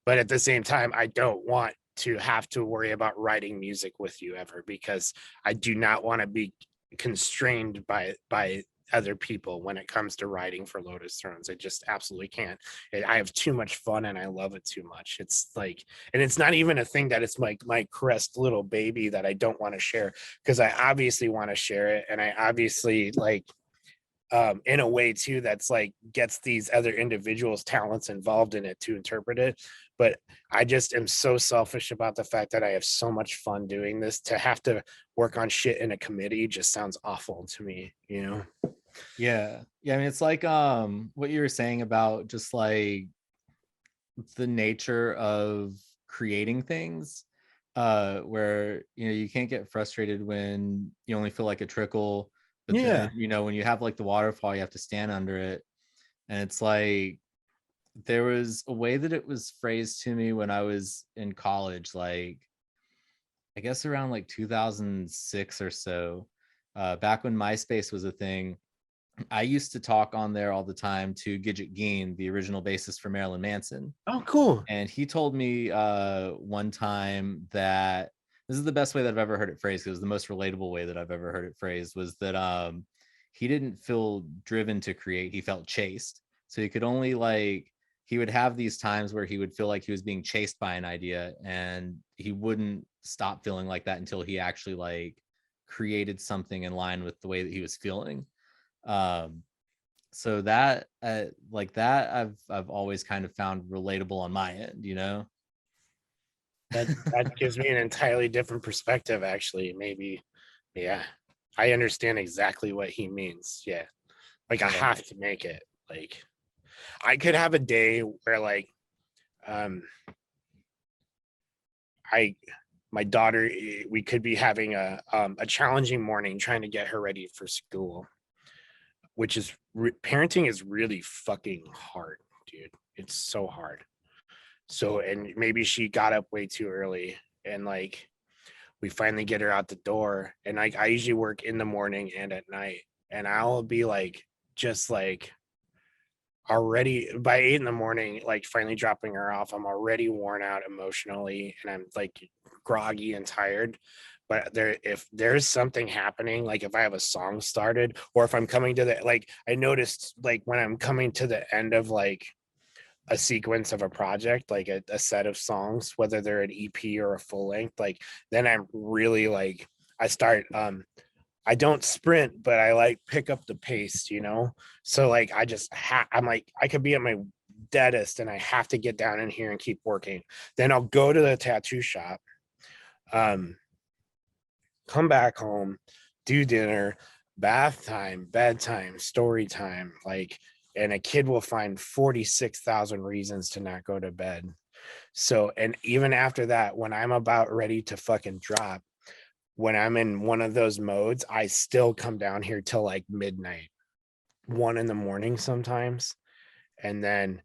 but at the same time, I don't want to have to worry about writing music with you ever, because I do not want to be constrained by other people when it comes to writing for Lotus Thrones. I just absolutely can't. I have too much fun and I love it too much. It's like, and it's not even a thing that it's my crest little baby that I don't want to share, because I obviously want to share it, and I obviously like in a way too that's like gets these other individuals' talents involved in it to interpret it. But I just am so selfish about the fact that I have so much fun doing this. To have to work on shit in a committee just sounds awful to me, Yeah. I mean, it's like what you were saying about just like the nature of creating things, where you can't get frustrated when you only feel like a trickle, but Yeah. then when you have like the waterfall, you have to stand under it. And it's like, there was a way that it was phrased to me when I was in college, like I guess around like 2006 or so, back when MySpace was a thing. I used to talk on there all the time to Gidget Geen, the original bassist for Marilyn Manson. Oh, cool. And he told me one time that this is the best way that I've ever heard it phrased, because it was the most relatable way that I've ever heard it phrased, was that he didn't feel driven to create, he felt chased. So he could only he would have these times where he would feel like he was being chased by an idea, and he wouldn't stop feeling like that until he actually created something in line with the way that he was feeling. So that that I've always kind of found relatable on my end, That gives me an entirely different perspective, actually. Maybe, yeah, I understand exactly what he means. Yeah, like I have to make it. Like, I could have a day where my daughter, we could be having a challenging morning trying to get her ready for school, which is parenting is really fucking hard, dude. It's so hard. So, and maybe she got up way too early, and we finally get her out the door, and I usually work in the morning and at night, and I'll be like, just like already by 8 in the morning, like finally dropping her off, I'm already worn out emotionally, and I'm like groggy and tired. But if there's something happening, like if I have a song started, or if I'm coming to the, like, I noticed like when I'm coming to the end of like a sequence of a project, like a set of songs, whether they're an EP or a full length, like then I'm really like, I start I don't sprint, but I like pick up the pace, you know? So like I just I'm like, I could be at my deadest and I have to get down in here and keep working. Then I'll go to the tattoo shop, come back home, do dinner, bath time, bedtime, story time, like, and a kid will find 46,000 reasons to not go to bed. So, and even after that, when I'm about ready to fucking drop, when I'm in one of those modes, I still come down here till like midnight, 1 in the morning sometimes. And then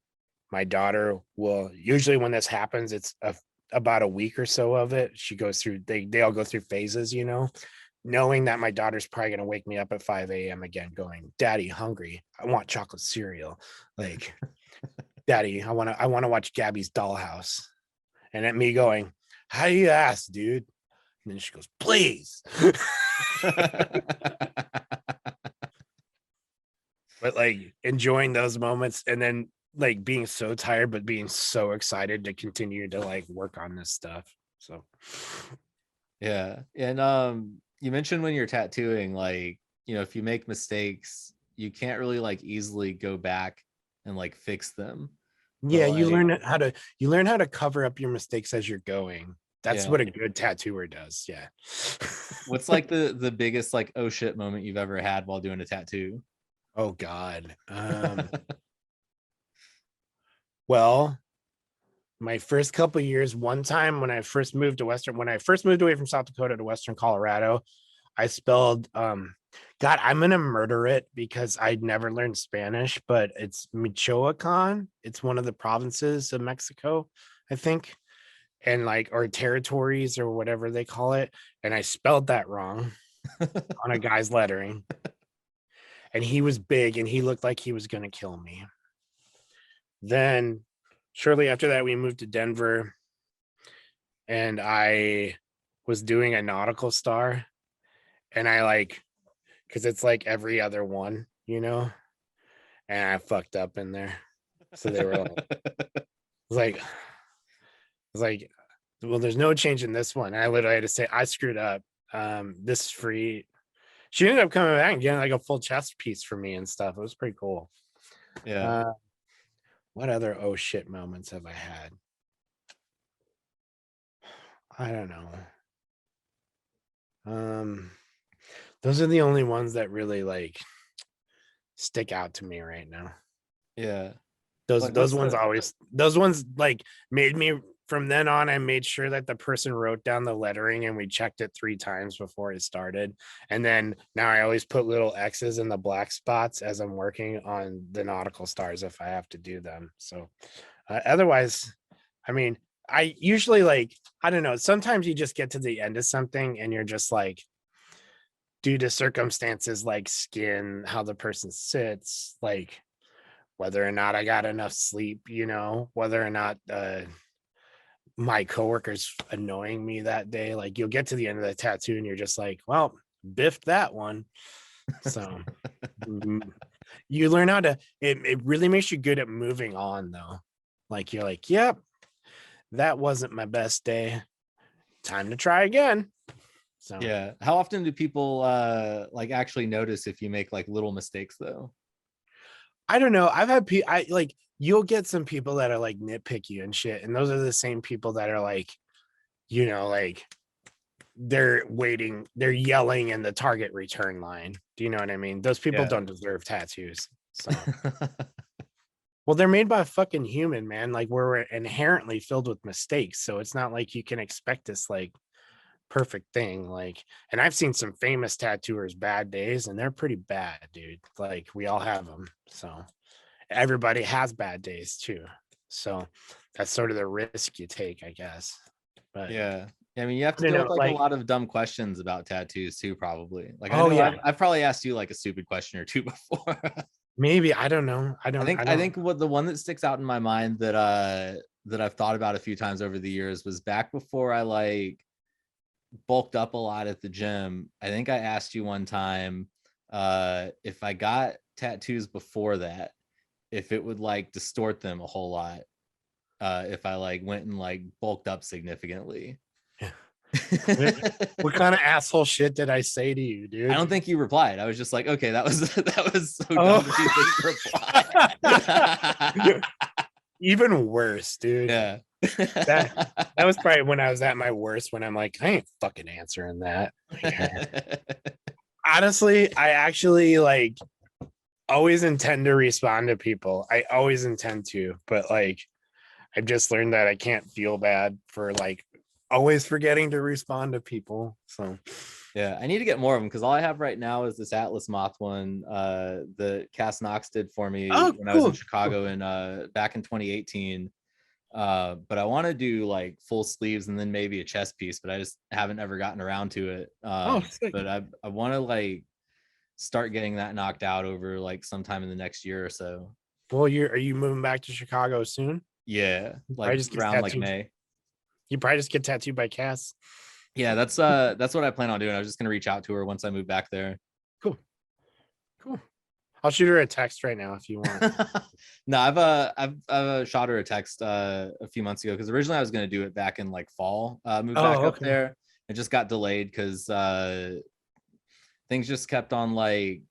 my daughter will, usually when this happens, it's about a week or so of it. She goes through, they all go through phases, you know, knowing that my daughter's probably going to wake me up at 5 a.m. again, going, Daddy, hungry. I want chocolate cereal. Like, Daddy, I want to watch Gabby's Dollhouse. And at me going, how do you ask, dude? And then she goes, please. But like enjoying those moments, and then like being so tired, but being so excited to continue to like work on this stuff. So Yeah. And you mentioned when you're tattooing, like, you know, if you make mistakes, you can't really like easily go back and like fix them. yeah, But like, you learn how to cover up your mistakes as you're going. That's yeah. what a good tattooer does. Yeah. What's like the biggest like oh shit moment you've ever had while doing a tattoo? Oh God. Well, my first couple of years, one time when I first moved away from South Dakota to Western Colorado, I spelled God, I'm gonna murder it because I'd never learned Spanish, but it's Michoacan. It's one of the provinces of Mexico, I think, and like, or territories or whatever they call it. And I spelled that wrong on a guy's lettering. And he was big and he looked like he was gonna kill me. Then shortly after that, we moved to Denver, and I was doing a nautical star, and I like, because it's like every other one, you know, and I fucked up in there. So they were like, well, there's no change in this one. And I literally had to say, I screwed up. This is free. She ended up coming back and getting like a full chest piece for me and stuff. It was pretty cool. Yeah. What other oh shit moments have I had? I don't know. Those are the only ones that really like stick out to me right now. Yeah. Those Like those ones always, those ones like made me, from then on I made sure that the person wrote down the lettering and we checked it 3 times before it started. And then now I always put little X's in the black spots as I'm working on the nautical stars if I have to do them. So otherwise, I mean, I usually like, I don't know, sometimes you just get to the end of something and you're just like, due to circumstances like skin, how the person sits, like whether or not I got enough sleep, you know, whether or not my coworker's annoying me that day. Like you'll get to the end of the tattoo and you're just like, well, biffed that one. So you learn how to, it really makes you good at moving on though. Like you're like, yep, that wasn't my best day. Time to try again. So yeah. How often do people like actually notice if you make like little mistakes though? I don't know. I've had I like, you'll get some people that are like nitpicky and shit, and those are the same people that are like, you know, like they're yelling in the target return line. Do you know what I mean? Those people Yeah. don't deserve tattoos. So well, they're made by a fucking human, man. Like we're inherently filled with mistakes. So it's not like you can expect this like perfect thing. Like, and I've seen some famous tattooers bad days, and they're pretty bad, dude. Like we all have them. So everybody has bad days too. So that's sort of the risk you take, I guess. But Yeah. Yeah, I mean, you have to I don't deal know, with like a like, lot of dumb questions about tattoos too, probably. Like I oh know yeah, I've probably asked you like a stupid question or two before. maybe, I don't know. I think what the one that sticks out in my mind that I've thought about a few times over the years was back before I like bulked up a lot at the gym. I think I asked you one time if I got tattoos before that, if it would like distort them a whole lot if I like went and like bulked up significantly. What kind of asshole shit did I say to you, I dude? don't think you replied. I was just like, okay, that was that was so Oh. dumb that you didn't reply. Even worse, dude. Yeah. That was probably when I was at my worst, when I'm like, I ain't fucking answering that. Honestly, I actually like always intend to respond to people. I always intend to, but like I've just learned that I can't feel bad for like always forgetting to respond to people. So Yeah, I need to get more of them because all I have right now is this Atlas Moth one that Cass Knox did for me when I was in Chicago in back in 2018. But I want to do like full sleeves and then maybe a chest piece, but I just haven't ever gotten around to it. But I want to like start getting that knocked out over like sometime in the next year or so. well, are you moving back to Chicago soon? Yeah, like just around like May. You probably just get tattooed by Cass. Yeah, that's what I plan on doing. I was just gonna reach out to her once I move back there. Cool. I'll shoot her a text right now if you want. No, I've shot her a text a few months ago because originally I was gonna do it back in like fall. Move back up there. It just got delayed because things just kept on like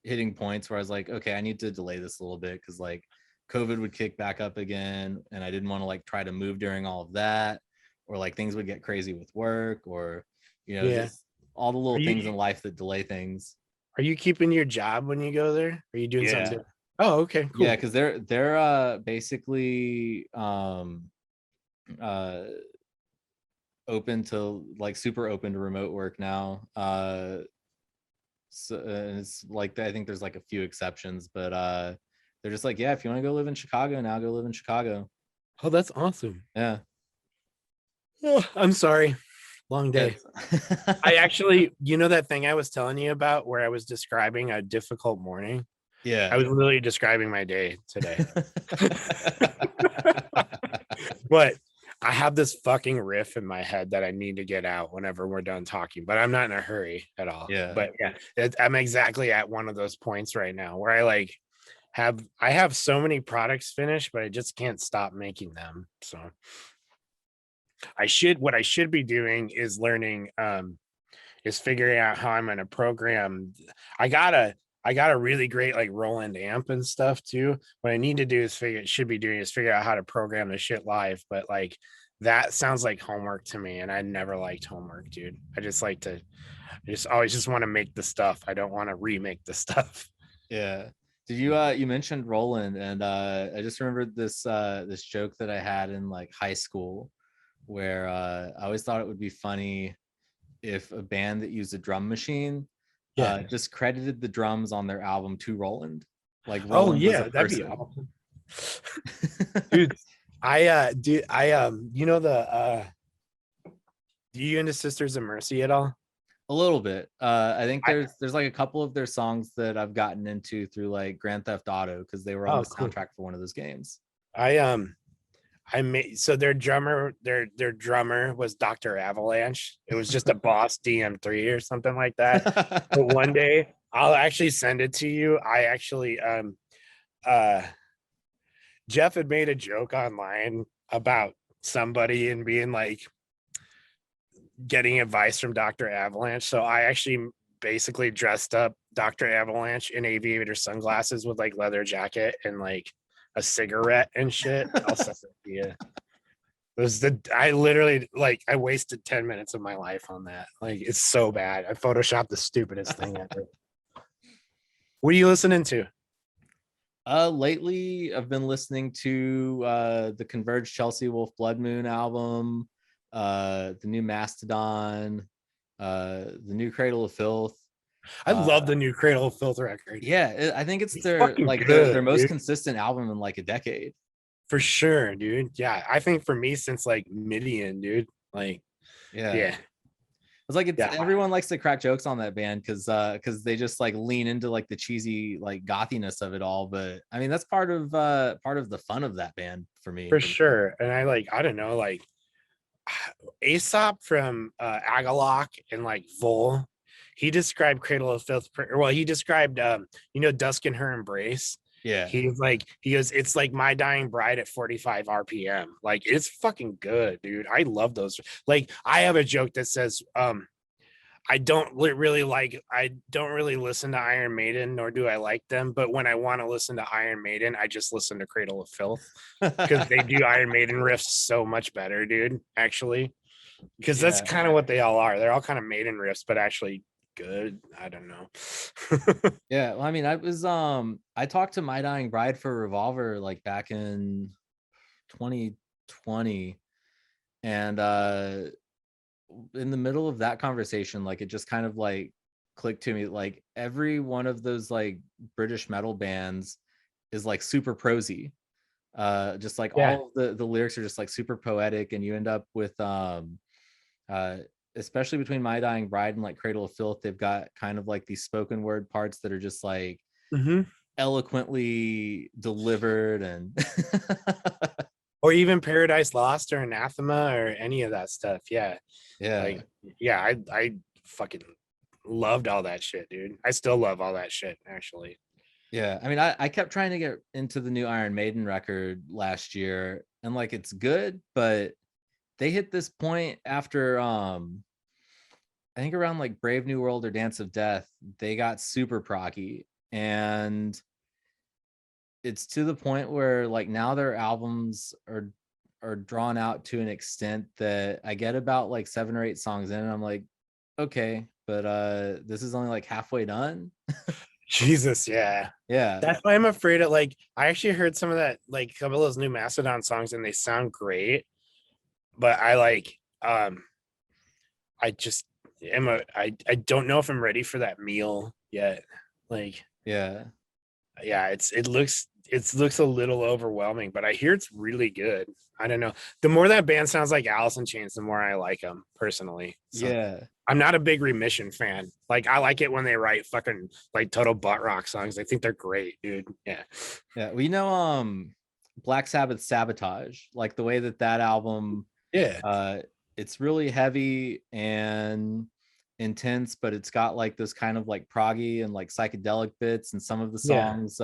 hitting points where I was like, okay, I need to delay this a little bit because like COVID would kick back up again, and I didn't want to like try to move during all of that, or like things would get crazy with work, or just all the little things in life that delay things. Are you keeping your job when you go there? Are you doing something different? Oh, okay, cool. Yeah, because they're basically open to like super open to remote work now. So it's like I think there's like a few exceptions, but they're just like, yeah, if you want to go live in Chicago now, go live in Chicago. Oh, that's awesome. Yeah. Oh, I'm sorry. Long day. I actually, that thing I was telling you about where I was describing a difficult morning? Yeah. I was literally describing my day today. But I have this fucking riff in my head that I need to get out whenever we're done talking, but I'm not in a hurry at all. Yeah. But yeah, I'm exactly at one of those points right now where I have so many products finished, but I just can't stop making them. So what I should be doing is learning, is figuring out how I'm going to program. I got a really great like Roland amp and stuff too. What I need to do is figure out how to program the shit live. But like that sounds like homework to me, and I never liked homework, dude. I just always just want to make the stuff. I don't want to remake the stuff. Yeah. Did you mentioned Roland, and I just remembered this joke that I had in like high school where I always thought it would be funny if a band that used a drum machine just credited the drums on their album to Roland. Like Roland that'd be awesome. Dude, do you into Sisters of Mercy at all? A little bit. I think there's like a couple of their songs that I've gotten into through like Grand Theft Auto because they were on the soundtrack for one of those games. So their drummer was Dr. Avalanche. It was just a Boss DM3 or something like that. But one day I'll actually send it to you. I actually Jeff had made a joke online about somebody and being like getting advice from Dr. Avalanche. So I actually basically dressed up Dr. Avalanche in aviator sunglasses with like leather jacket and like a cigarette and shit. I'll send it to you. I literally I wasted 10 minutes of my life on that. Like it's so bad. I photoshopped the stupidest thing ever. What are you listening to? Lately I've been listening to the Converge Chelsea Wolf Blood Moon album, the new Mastodon, the new Cradle of Filth. I love the new Cradle of Filth record. Yeah, I think it's their most consistent album in like a decade. For sure, dude. Yeah, I think for me since like Midian, dude. Like Yeah. It's like Yeah. everyone likes to crack jokes on that band because they just like lean into like the cheesy like gothiness of it all. But I mean that's part of the fun of that band for me. For sure. And I don't know, like Aesop from Agalloch and like Vol, he described Cradle of Filth. Well, he described Dusk in Her Embrace. Yeah. He goes, it's like My Dying Bride at 45 RPM. Like, it's fucking good, dude. I love those. Like, I have a joke that says, I don't really listen to Iron Maiden, nor do I like them. But when I want to listen to Iron Maiden, I just listen to Cradle of Filth because they do Iron Maiden riffs so much better, dude. Actually, because that's kind of what they all are. They're all kind of Maiden riffs, but actually good. I don't know. Yeah, well, I mean, I talked to My Dying Bride for Revolver like back in 2020, and in the middle of that conversation, like it just kind of like clicked to me, like every one of those like British metal bands is like super prosy. Just like all of the lyrics are just like super poetic, and you end up with especially between My Dying Bride and like Cradle of Filth, they've got kind of like these spoken word parts that are just like eloquently delivered, and or even Paradise Lost or Anathema or any of that stuff. Yeah. Like, yeah, I fucking loved all that shit, dude. I still love all that shit, actually. Yeah, I mean, I kept trying to get into the new Iron Maiden record last year, and like it's good, but they hit this point after I think around like Brave New World or Dance of Death, they got super proggy, and it's to the point where like now their albums are drawn out to an extent that I get about like 7 or 8 songs in, and I'm like, okay, but this is only like halfway done. Jesus, yeah. That's why I'm afraid of, like, I actually heard some of that, like a couple of those new Mastodon songs, and they sound great, but I just I don't know if I'm ready for that meal yet. Like, it looks a little overwhelming, but I hear it's really good. I don't know. The more that band sounds like Alice in Chains, the more I like them personally. So, I'm not a big Remission fan. Like, I like it when they write fucking like total butt rock songs. I think they're great, dude. Yeah. We know Black Sabbath Sabotage, like the way that album, it's really heavy and intense, but it's got like this kind of like proggy and like psychedelic bits, and some of the songs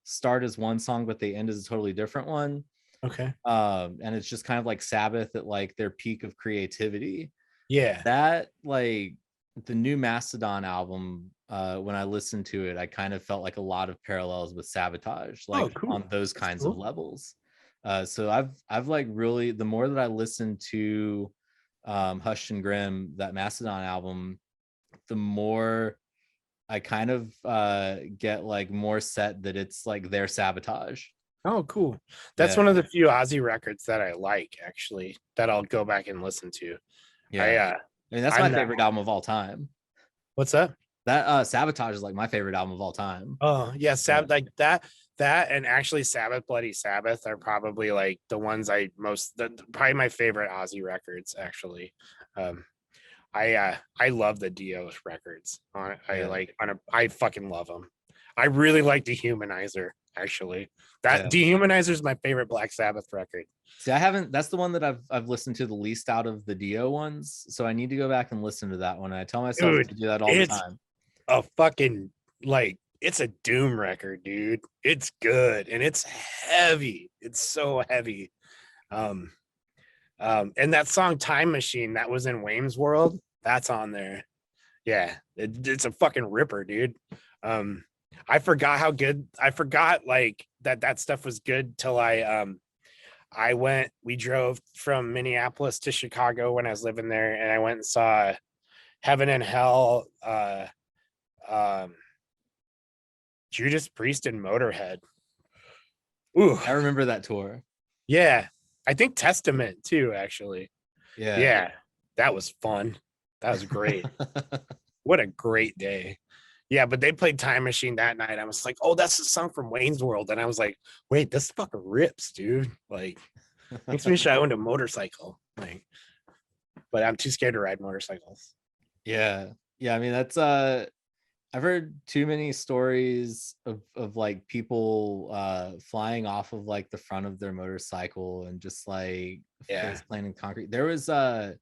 start as one song but they end as a totally different one. And it's just kind of like Sabbath at like their peak of creativity. That, like, the new Mastodon album, when I listened to it, I kind of felt like a lot of parallels with Sabotage, like on those kinds of levels. So I've like really, the more that I listen to Hushed and Grim, that Mastodon album, the more I kind of get like more set that it's like their Sabotage. Oh, cool. That's one of the few Ozzy records that I like, actually, that I'll go back and listen to. I mean, that's my favorite album of all time. What's that? That Sabotage is like my favorite album of all time. Oh yeah, like that and actually Sabbath, Bloody Sabbath are probably like the ones probably my favorite Ozzy records, actually. I love the Dio records. I fucking love them. I really like Dehumanizer, actually. Dehumanizer is my favorite Black Sabbath record. See, that's the one that I've listened to the least out of the Dio ones, so I need to go back and listen to that one. I tell myself to do that all the time. A fucking, like, it's a doom record, dude. It's good and it's heavy. It's so heavy. And that song Time Machine that was in Wayne's World, that's on there. Yeah, it's a fucking ripper, dude. I forgot like that stuff was good till we drove from Minneapolis to Chicago when I was living there, and I went and saw Heaven and Hell, Judas Priest and Motorhead. Ooh, I remember that tour. Yeah, I think Testament too, actually. Yeah, that was fun. That was great. What a great day. Yeah, but they played Time Machine that night. I was like, oh, that's the song from Wayne's World. And I was like, wait, this fucking rips, dude. Like, makes me wish I owned a motorcycle. Like, but I'm too scared to ride motorcycles. Yeah. I mean, that's I've heard too many stories of like people flying off of like the front of their motorcycle and just like face planting concrete. There was a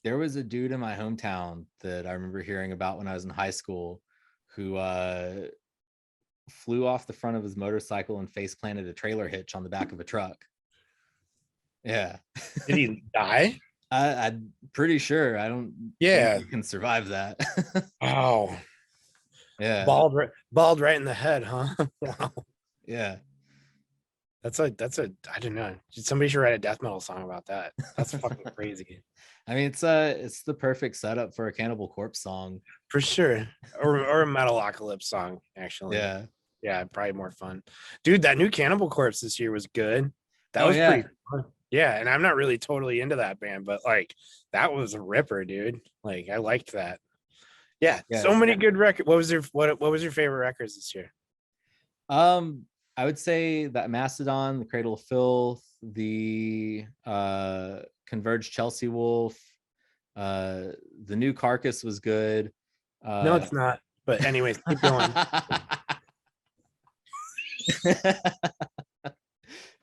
dude in my hometown that I remember hearing about when I was in high school who flew off the front of his motorcycle and face planted a trailer hitch on the back of a truck. Yeah. Did he die? I'm pretty sure. I don't think you can survive that. Oh. Yeah. Bald right in the head, huh? Wow. Yeah. That's a I don't know. Somebody should write a death metal song about that. That's fucking crazy. I mean, it's the perfect setup for a Cannibal Corpse song. For sure. Or a Metalocalypse song, actually. Yeah. Yeah, probably more fun. Dude, that new Cannibal Corpse this year was good. That was pretty fun. Yeah, and I'm not really totally into that band, but like that was a ripper, dude. Like I liked that. Yeah, so many good records. What was your favorite records this year? I would say that Mastodon, the Cradle of Filth, the Converged Chelsea Wolf, the new Carcass was good. No, it's not. But anyways, keep going.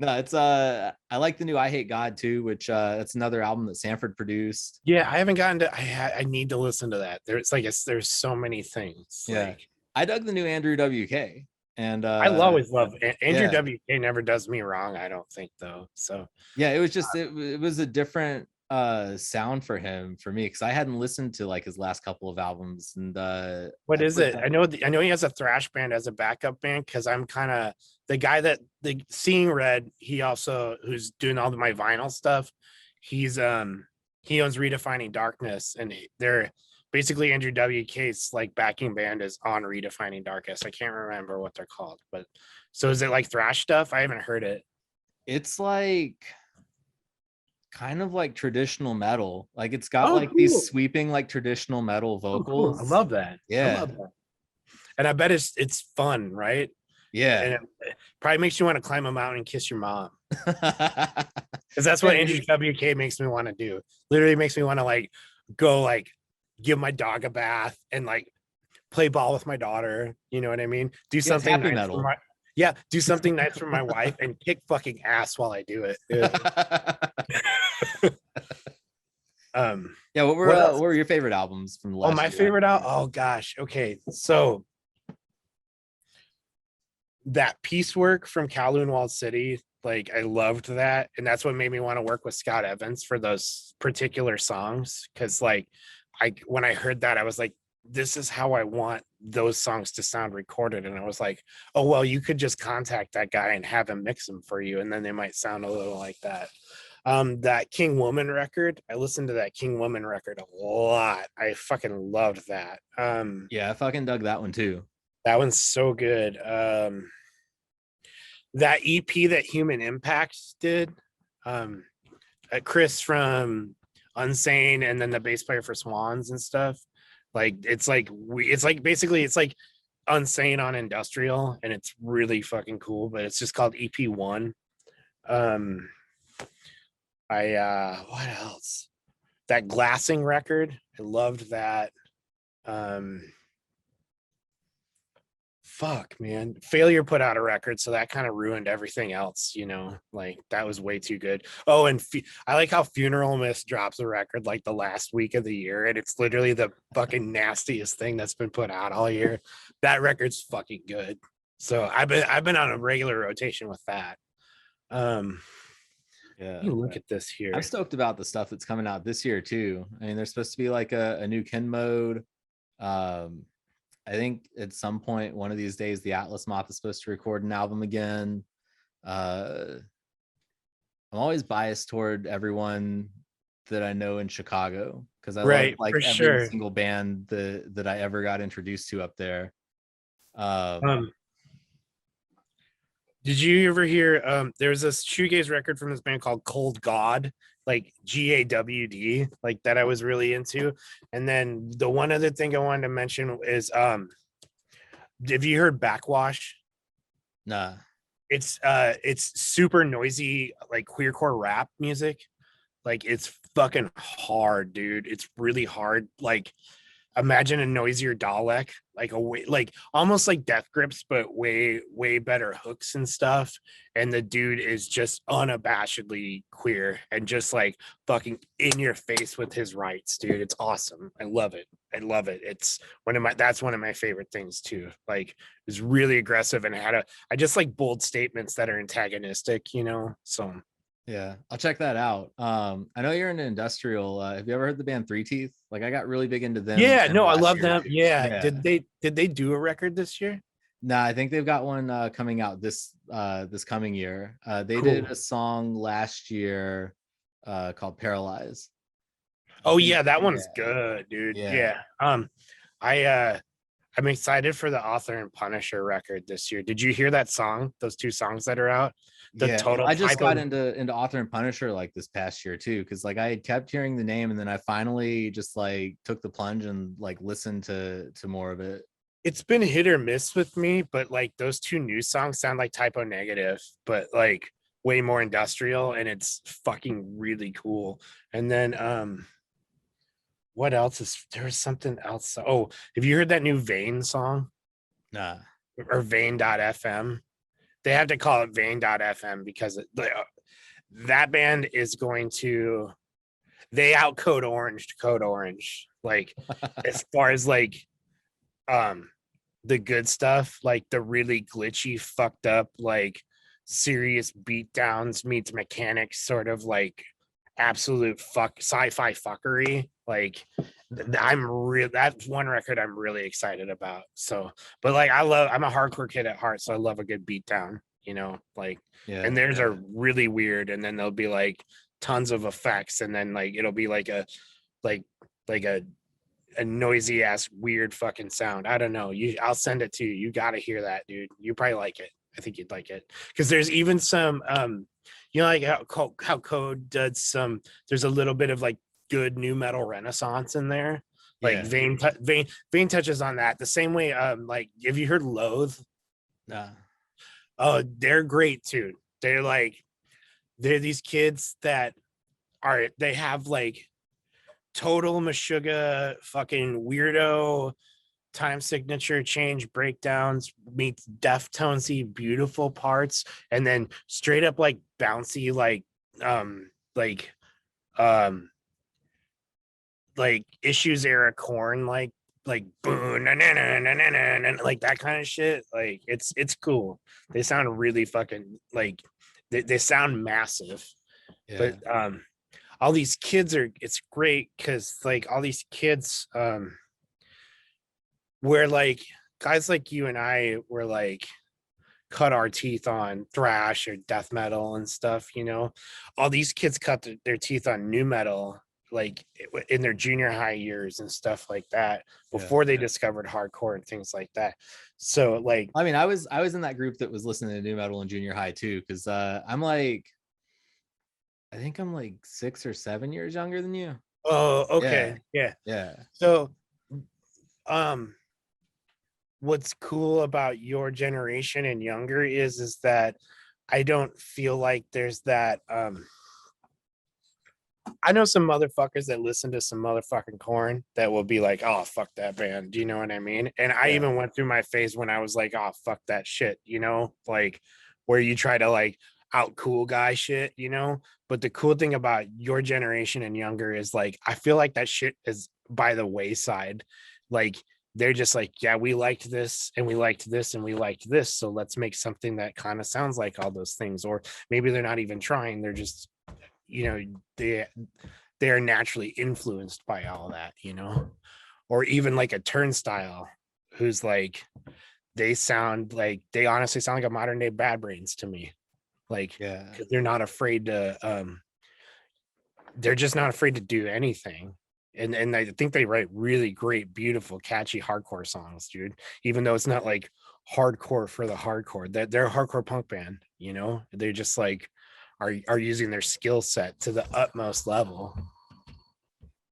No, it's I like the new I Hate God too, which that's another album that Sanford produced. Yeah, I haven't gotten to I need to listen to that. There's so many things. Yeah. Like, I dug the new Andrew WK. And I always love Andrew WK never does me wrong, I don't think though. So yeah, it was just it was a different sound for him for me because I hadn't listened to like his last couple of albums. And what is it? I know he has a thrash band as a backup band because I'm kind of the guy that the Seeing Red, he also who's doing all of my vinyl stuff. He's he owns Redefining Darkness, and they're basically Andrew WK's like backing band is on Redefining Darkness. I can't remember what they're called, but so is it like thrash stuff? I haven't heard it. It's like kind of like traditional metal. Like it's got these sweeping like traditional metal vocals. I love that. Yeah. I love that. And I bet it's fun, right? Yeah. And it probably makes you want to climb a mountain and kiss your mom. Because that's what Andrew WK makes me want to do. Literally makes me want to like go like give my dog a bath and like play ball with my daughter. You know what I mean? Do something nice for my, do something nice for my wife and kick fucking ass while I do it. What were your favorite albums from the last my year? favorite album? Oh gosh. Okay. So that piecework from Kowloon Walled City, like I loved that. And that's what made me want to work with Scott Evans for those particular songs. Cause like when I heard that, I was like, this is how I want those songs to sound recorded. And I was like, oh, well, you could just contact that guy and have him mix them for you. And then they might sound a little like that. That King Woman record, I listened to that King Woman record a lot. I fucking loved that. I fucking dug that one too. That one's so good. That EP that Human Impact did, Chris from Unsane, and then the bass player for Swans and stuff. Like it's like Unsane on Industrial, and it's really fucking cool. But it's just called EP1. What else? That Glassing record, I loved that. Fuck, man. Failure put out a record, so that kind of ruined everything else, you know, like that was way too good. Oh, and I like how Funeral Mist drops a record like the last week of the year, and it's literally the fucking nastiest thing that's been put out all year. That record's fucking good. So I've been on a regular rotation with that. Look at this here. I'm stoked about the stuff that's coming out this year too. I mean, there's supposed to be like a new Kin Mode. I think at some point, one of these days, the Atlas Moth is supposed to record an album again. I'm always biased toward everyone that I know in Chicago because I love like every single band that I ever got introduced to up there. Did you ever hear? There's this shoegaze record from this band called Cold God, like GAWD, like that I was really into. And then the one other thing I wanted to mention is, have you heard Backwash? Nah. It's super noisy, like queercore rap music. Like it's fucking hard, dude. It's really hard. Like imagine a noisier Dalek, like a way, like almost like Death Grips, but way better hooks and stuff. And the dude is just unabashedly queer and just like fucking in your face with his rights, dude. It's awesome. I love it. I love it. It's that's one of my favorite things too. Like it's really aggressive and I just like bold statements that are antagonistic, you know. So Yeah, I'll check that out. I know you're into industrial. Have you ever heard the band Three Teeth? Like I got really big into them. yeah, no, I last love year, them. too. Yeah. Yeah. Did they do a record this year? No, I think they've got one coming out this coming year. They Cool. did a song last year called Paralyze. Oh yeah, that one's good, dude. Yeah. I I'm excited for the Author and Punisher record this year. Did you hear that song? Those two songs that are out? The Yeah, total I just typo. got into Author and Punisher like this past year too, because like I had kept hearing the name, and then I finally just like took the plunge and like listened to more of it. It's been hit or miss with me, but like those two new songs sound like Typo Negative, but like way more industrial, and it's fucking really cool. And then what else is there's something else? Oh, have you heard that new Vane song Nah. or Vane.fm? They have to call it Vane.fm because that band is going to they out Code Orange. Like as far as like the good stuff, like the really glitchy, fucked up, like serious beatdowns meets mechanics, sort of like absolute sci-fi fuckery. Like that's one record I'm really excited about. So, but like I'm a hardcore kid at heart, so I love a good beatdown, you know, like Yeah. and theirs are really weird, and then there'll be like tons of effects, and then like it'll be like like a noisy ass weird fucking sound. I don't know. I'll send it to you. You got to hear that, dude. You probably like it. I think you'd like it because there's even some you know, like how Code does some. There's a little bit of like good new metal renaissance in there. Like Yeah. Vane touches on that the same way. Like have you heard Loathe? Nah. Oh, they're great too. They're these kids that they have like total Meshuggah fucking weirdo time signature change breakdowns meets Deftonesy beautiful parts, and then straight up like bouncy um like um like Issues era corn like boom and like that kind of shit. Like it's cool. They sound really fucking like they sound massive. Yeah. But all these kids it's great because like all these kids where like guys like you and I were like cut our teeth on thrash or death metal and stuff, you know. All these kids cut their teeth on new metal like in their junior high years and stuff like that before they discovered hardcore and things like that. So like I mean, I was in that group that was listening to new metal in junior high too, because I'm like, I think I'm like 6 or 7 years younger than you. oh okay yeah. So what's cool about your generation and younger is that I don't feel like there's that I know some motherfuckers that listen to some motherfucking corn that will be like, oh fuck that band. Do you know what I mean? And I even went through my phase when I was like, oh fuck that shit, you know, like where you try to like out cool guy shit, you know. But the cool thing about your generation and younger is like I feel like that shit is by the wayside. Like they're just like, yeah, we liked this and we liked this and we liked this, so let's make something that kind of sounds like all those things. Or maybe they're not even trying, they're just, you know, they are naturally influenced by all that, you know. Or even like a Turnstile who's like they honestly sound like a modern day Bad Brains to me. Like because they're not afraid to they're just not afraid to do anything. And I think they write really great, beautiful, catchy hardcore songs, dude. Even though it's not like hardcore for the hardcore, they're a hardcore punk band, you know. They're just like are using their skill set to the utmost level.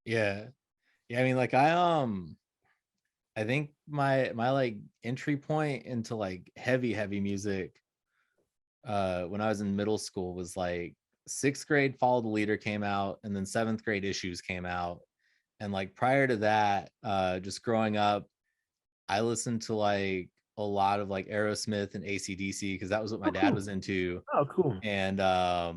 Yeah. I mean, like I think my like entry point into like heavy music when I was in middle school was like sixth grade Follow the Leader came out, and then seventh grade Issues came out. And like prior to that, just growing up, I listened to like a lot of like Aerosmith and AC/DC because that was what my dad was into. Oh, cool. And uh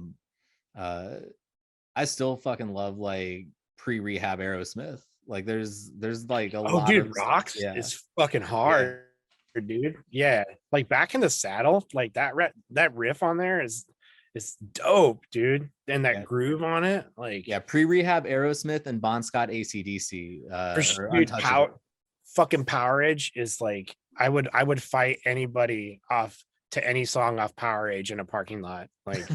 I still fucking love like pre-rehab Aerosmith. Like there's like a lot Dude, of stuff. Rocks Yeah. is fucking hard, dude. Yeah, like Back in the Saddle, like that riff on there is dope, dude. And that groove on it, like pre-rehab Aerosmith and Bon Scott AC/DC, or dude, Untouchable. fucking Power Age is like I would fight anybody off to any song off Power Age in a parking lot, like.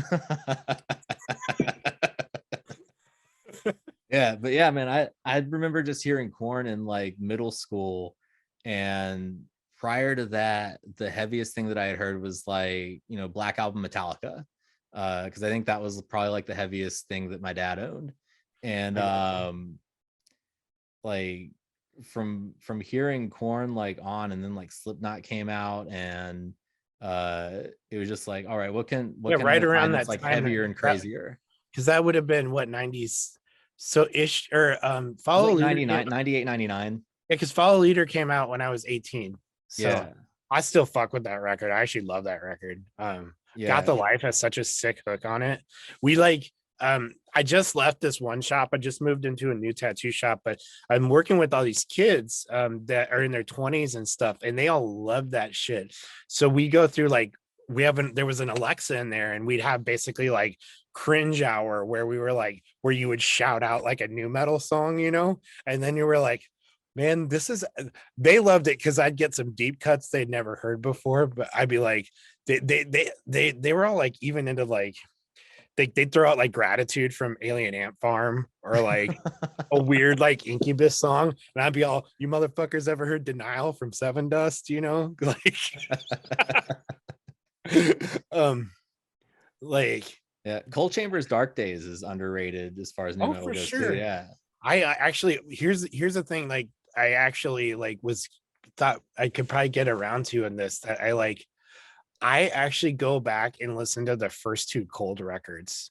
Yeah, but yeah, man, I remember just hearing Korn in like middle school, and prior to that, the heaviest thing that I had heard was like, you know, Black Album Metallica, because I think that was probably like the heaviest thing that my dad owned. And like from hearing Korn like on, and then like Slipknot came out, and it was just like, all right, what can right I around find that that's like time, heavier and crazier? Because that would have been what, 90s, so ish, or Follow Like Leader 99, 98, 99. Yeah, because Follow Leader came out when I was 18, so Yeah. I still fuck with that record. I actually love that record. Got the Life has such a sick hook on it. We like I just left this one shop. I just moved into a new tattoo shop, but I'm working with all these kids that are in their 20s and stuff, and they all love that shit. So we go through like there was an Alexa in there, and we'd have basically like cringe hour where we were like, where you would shout out like a new metal song, you know, and then you were like, man, they loved it because I'd get some deep cuts they'd never heard before, but I'd be like, they were all like even into like they'd throw out like Gratitude from Alien Ant Farm, or like a weird like Incubus song, and I'd be all, you motherfuckers ever heard Denial from Seven Dust, you know? Like like yeah, Cold Chamber's Dark Days is underrated as far as new metal for goes sure. too. Yeah. I actually, here's the thing, like I actually like thought I could probably get around to in this, that I actually go back and listen to the first two Cold records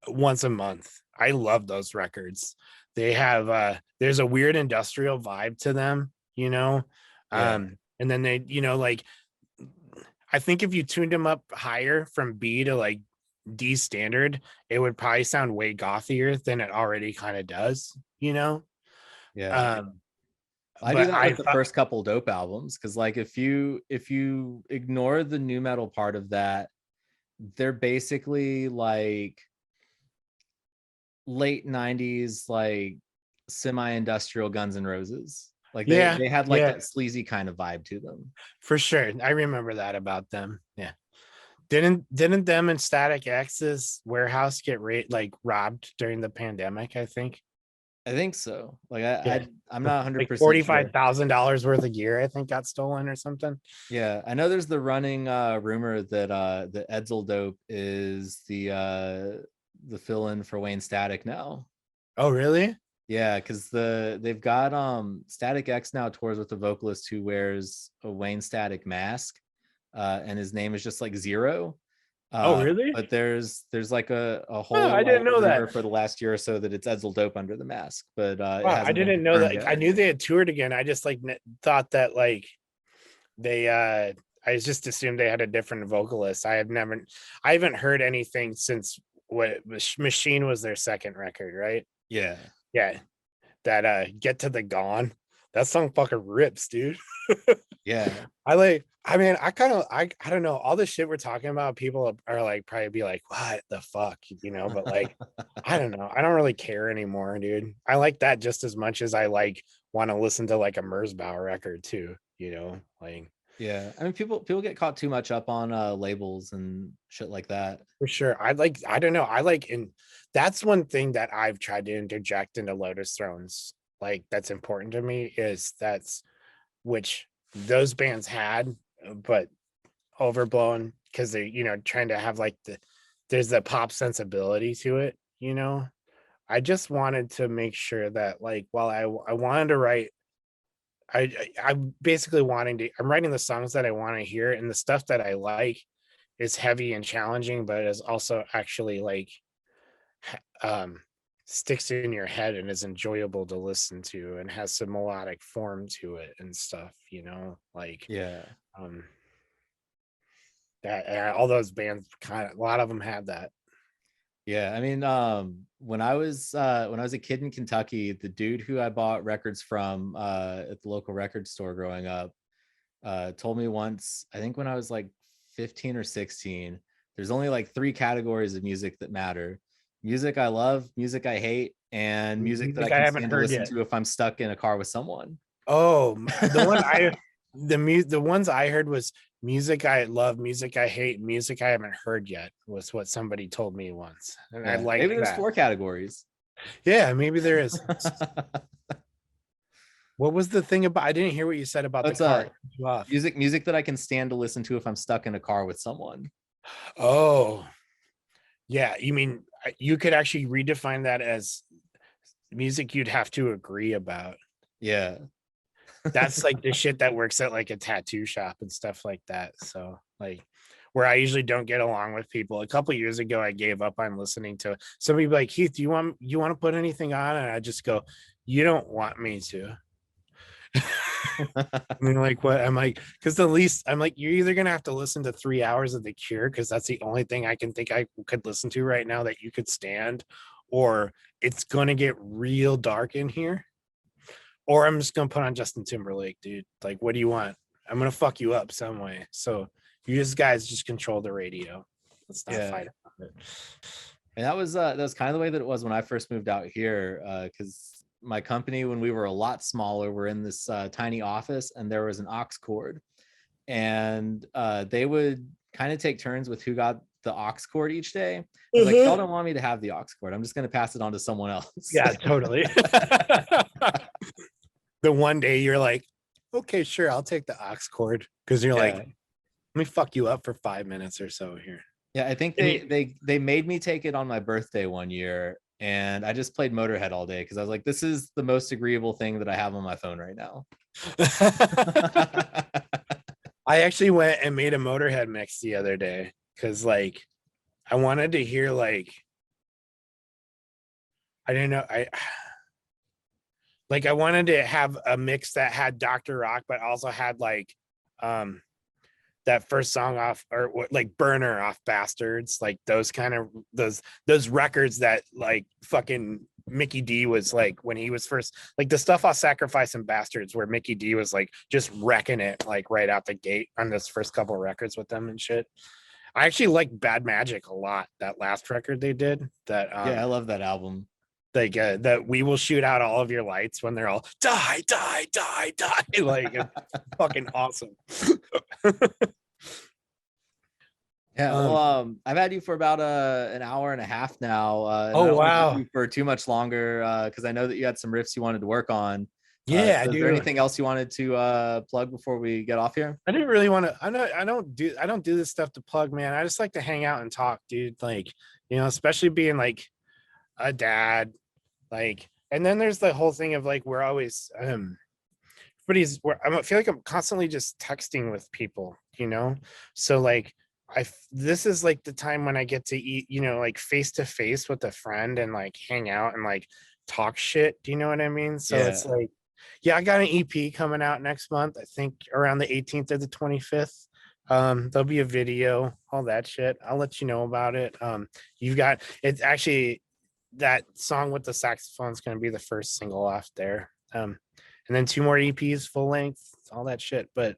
once a month. I love those records. They have there's a weird industrial vibe to them, you know. Yeah. And then they, you know, like I think if you tuned them up higher from B to like D standard, it would probably sound way gothier than it already kind of does, you know. Yeah. I do that with the first couple Dope albums, because like if you ignore the new metal part of that, they're basically like late 90s like semi-industrial Guns N' Roses. Like they had like that sleazy kind of vibe to them. For sure. I remember that about them. Yeah. Didn't them and Static X's warehouse get robbed during the pandemic, I think? I think so. Like I'm not 100% like $45,000 worth of gear, I think, got stolen or something. Yeah, I know there's the running rumor that the Edsel Dope is the fill-in for Wayne Static now. Oh, really? Yeah, because they've got Static X now tours with the vocalist who wears a Wayne Static mask, and his name is just like Zero. Oh, really? But there's like a whole I didn't know that for the last year or so that it's Edsel Dope under the mask, but wow, I didn't know that. Yet. I knew they had toured again. I just like thought that like they I just assumed they had a different vocalist. I haven't heard anything since what Machine was their second record, right? Yeah. That Get to the Gone, that song fucking rips, dude. Yeah. I don't know, all the shit we're talking about, people are like probably be like, what the fuck, you know, but like I don't know, I don't really care anymore, dude. I like that just as much as I like want to listen to like a Merzbow record too, you know, like. Yeah, I mean, people get caught too much up on labels and shit like that. For sure. I don't know, and that's one thing that I've tried to interject into Lotus Thrones, like that's important to me, is which those bands had, but overblown because they, you know, trying to have like there's the pop sensibility to it, you know. I just wanted to make sure that like while I wanted to write, I'm basically I'm writing the songs that I want to hear and the stuff that I like is heavy and challenging, but is also actually like sticks in your head and is enjoyable to listen to and has some melodic form to it and stuff, you know, like Yeah. that all those bands kind of, a lot of them have that. Yeah, I mean, when I was a kid in Kentucky, the dude who I bought records from at the local record store growing up told me once, I think when I was like 15 or 16, there's only like 3 categories of music that matter: music I love, music I hate, and music that I Music I can haven't stand to heard listen yet. to if I'm stuck in a car with someone. Oh, the ones I heard was music I love, music I hate, music I haven't heard yet, was what somebody told me once, and I Yeah, like maybe there's that. 4 categories. Yeah, maybe there is. What was the thing about? I didn't hear what you said about the That's car. It cut you off. music that I can stand to listen to if I'm stuck in a car with someone. Oh, yeah. You mean you could actually redefine that as music you'd have to agree about. Yeah. That's like the shit that works at like a tattoo shop and stuff like that. So like where I usually don't get along with people. A couple years ago, I gave up on listening to somebody be like, Heath, you want to put anything on? And I just go, you don't want me to. I mean, like what? I'm like, because the least I'm like, you're either gonna have to listen to 3 hours of The Cure, because that's the only thing I can think I could listen to right now that you could stand, or it's gonna get real dark in here, or I'm just gonna put on Justin Timberlake, dude. Like, what do you want? I'm gonna fuck you up some way. So you just guys just control the radio. Let's not Yeah. fight about it. And that was kind of the way that it was when I first moved out here, because my company, when we were a lot smaller, we're in this tiny office, and there was an aux cord, and they would kind of take turns with who got the aux cord each day. I was like, y'all don't want me to have the aux cord, I'm just going to pass it on to someone else. Yeah, totally. The one day you're like, okay, sure, I'll take the aux cord, because you're like, let me fuck you up for 5 minutes or so here. Yeah, I think they made me take it on my birthday one year, and I just played Motorhead all day because I was like, this is the most agreeable thing that I have on my phone right now. I actually went and made a Motorhead mix the other day because like I wanted to hear like, I didn't know, I wanted to have a mix that had Dr. Rock, but also had like that first song off, or like Burner off Bastards, like those kind of those records that like fucking Mickey D was like when he was first, like the stuff off Sacrifice and Bastards where Mickey D was like just wrecking it like right out the gate on those first couple of records with them and shit. I actually like Bad Magic a lot, that last record they did. That Yeah, I love that album. Like that We Will Shoot Out All of Your Lights when they're all die, die, die, die. Like it's fucking awesome. Yeah, well, I've had you for about an hour and a half now. And oh I don't want to wow. keep you for too much longer because I know that you had some riffs you wanted to work on. Yeah, so is there anything else you wanted to plug before we get off here? I didn't really want to. I don't do this stuff to plug, man. I just like to hang out and talk, dude. Like, you know, especially being like a dad, like. And then there's the whole thing of like we're always I feel like I'm constantly just texting with people, you know. So like this is like the time when I get to eat, you know, like face to face with a friend and like hang out and like talk shit. Do you know what I mean? So it's like, yeah, I got an EP coming out next month. I think around the 18th or the 25th. There'll be a video, all that shit. I'll let you know about it. You've got it's actually that song with the saxophone is going to be the first single off there. And then 2 more EPs, full length, all that shit. But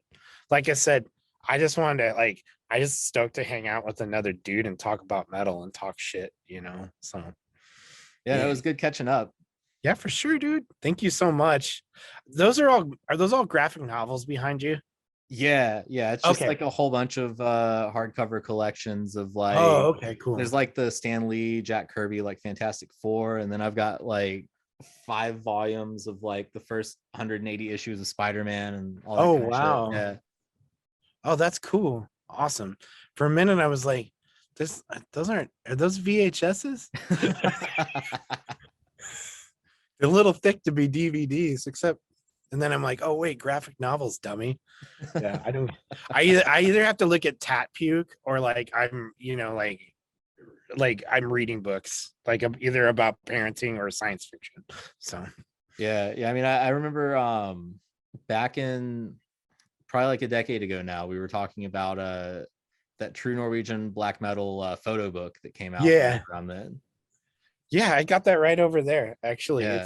like I said, I just wanted to I just stoked to hang out with another dude and talk about metal and talk shit, you know? So yeah, it was good catching up. Yeah, for sure, dude. Thank you so much. Are those all graphic novels behind you? Yeah, it's just like a whole bunch of hardcover collections of like, oh, okay, cool. There's like the Stan Lee, Jack Kirby, like Fantastic Four, and then I've got like 5 volumes of like the first 180 issues of Spider-Man and all that kind of shit. Yeah. Oh, that's cool. Awesome. For a minute I was like, are those VHSs? They're a little thick to be DVDs, except And then I'm like, oh wait, graphic novels, dummy. Yeah, I don't. I either have to look at tat puke or like I'm, like I'm reading books, like I'm either about parenting or science fiction. So Yeah. I mean, I remember back in probably like a decade ago now, we were talking about that true Norwegian black metal photo book that came out yeah, around then. yeah, I got that right over there. Actually, Yeah.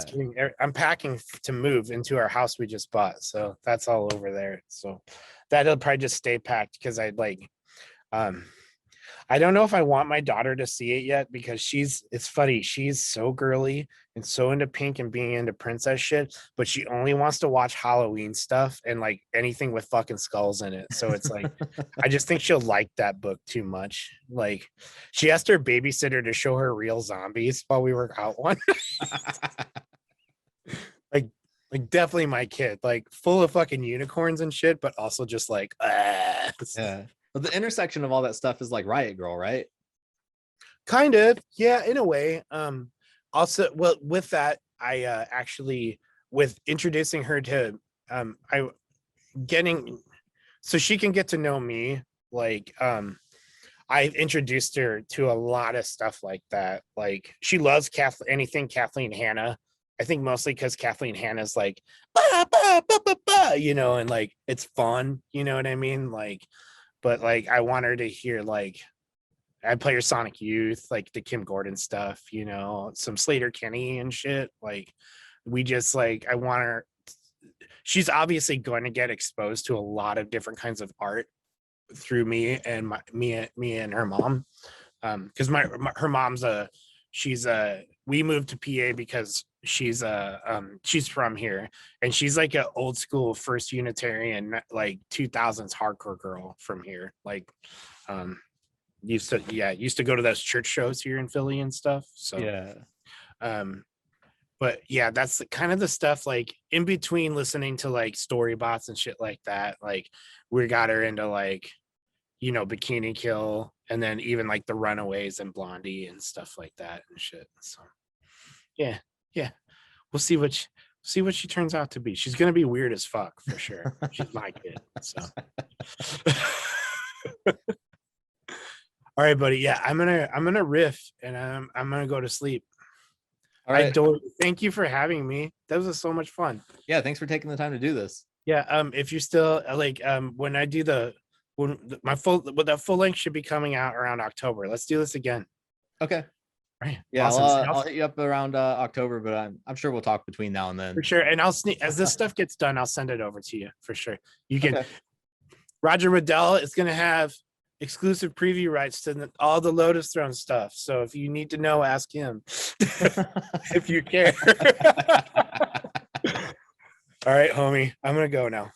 I'm packing to move into our house we just bought, so that's all over there. So that'll probably just stay packed because I'd like, um, I don't know if I want my daughter to see it yet because it's funny. She's so girly and so into pink and being into princess shit, but she only wants to watch Halloween stuff and like anything with fucking skulls in it. So it's like, I just think she'll like that book too much. Like she asked her babysitter to show her real zombies while we were out one. like definitely my kid, like full of fucking unicorns and shit, but also just like, Yeah. But the intersection of all that stuff is like Riot Girl, right? kind of, yeah, in a way. Also, well, with that, I actually, with introducing her to I getting so she can get to know me, like I've introduced her to a lot of stuff like that. Like she loves anything Kathleen Hanna. I think mostly because Kathleen Hanna's like bah, bah, bah, bah, bah, and like it's fun, you know what I mean? Like, but like I want her to hear like I play her Sonic Youth, like the Kim Gordon stuff, some Slater Kenny and shit. Like we just like I want her. She's obviously going to get exposed to a lot of different kinds of art through me and me and her mom. Because her mom's we moved to PA because she's from here and she's like an old school first Unitarian, like 2000s hardcore girl from here. Like used to go to those church shows here in Philly and stuff. So Yeah. But yeah, that's kind of the stuff like in between listening to like story bots and shit like that. Like we got her into like, Bikini Kill and then even like the Runaways and Blondie and stuff like that and shit. So yeah. We'll see what she turns out to be. She's gonna be weird as fuck for sure. She's my kid. So all right, buddy. Yeah, I'm gonna riff and I'm gonna go to sleep. All right. Thank you for having me. That was so much fun. Yeah, thanks for taking the time to do this. Yeah. If you're still like when I do that full length should be coming out around October. Let's do this again. Okay. Right. Yeah, Awesome. I'll hit you up around October, but I'm sure we'll talk between now and then. For sure. And I'll as this stuff gets done, I'll send it over to you for sure. You can. Okay. Roger Riddell is going to have exclusive preview rights to all the Lotus Thrones stuff. So if you need to know, ask him if you care. All right, homie. I'm going to go now.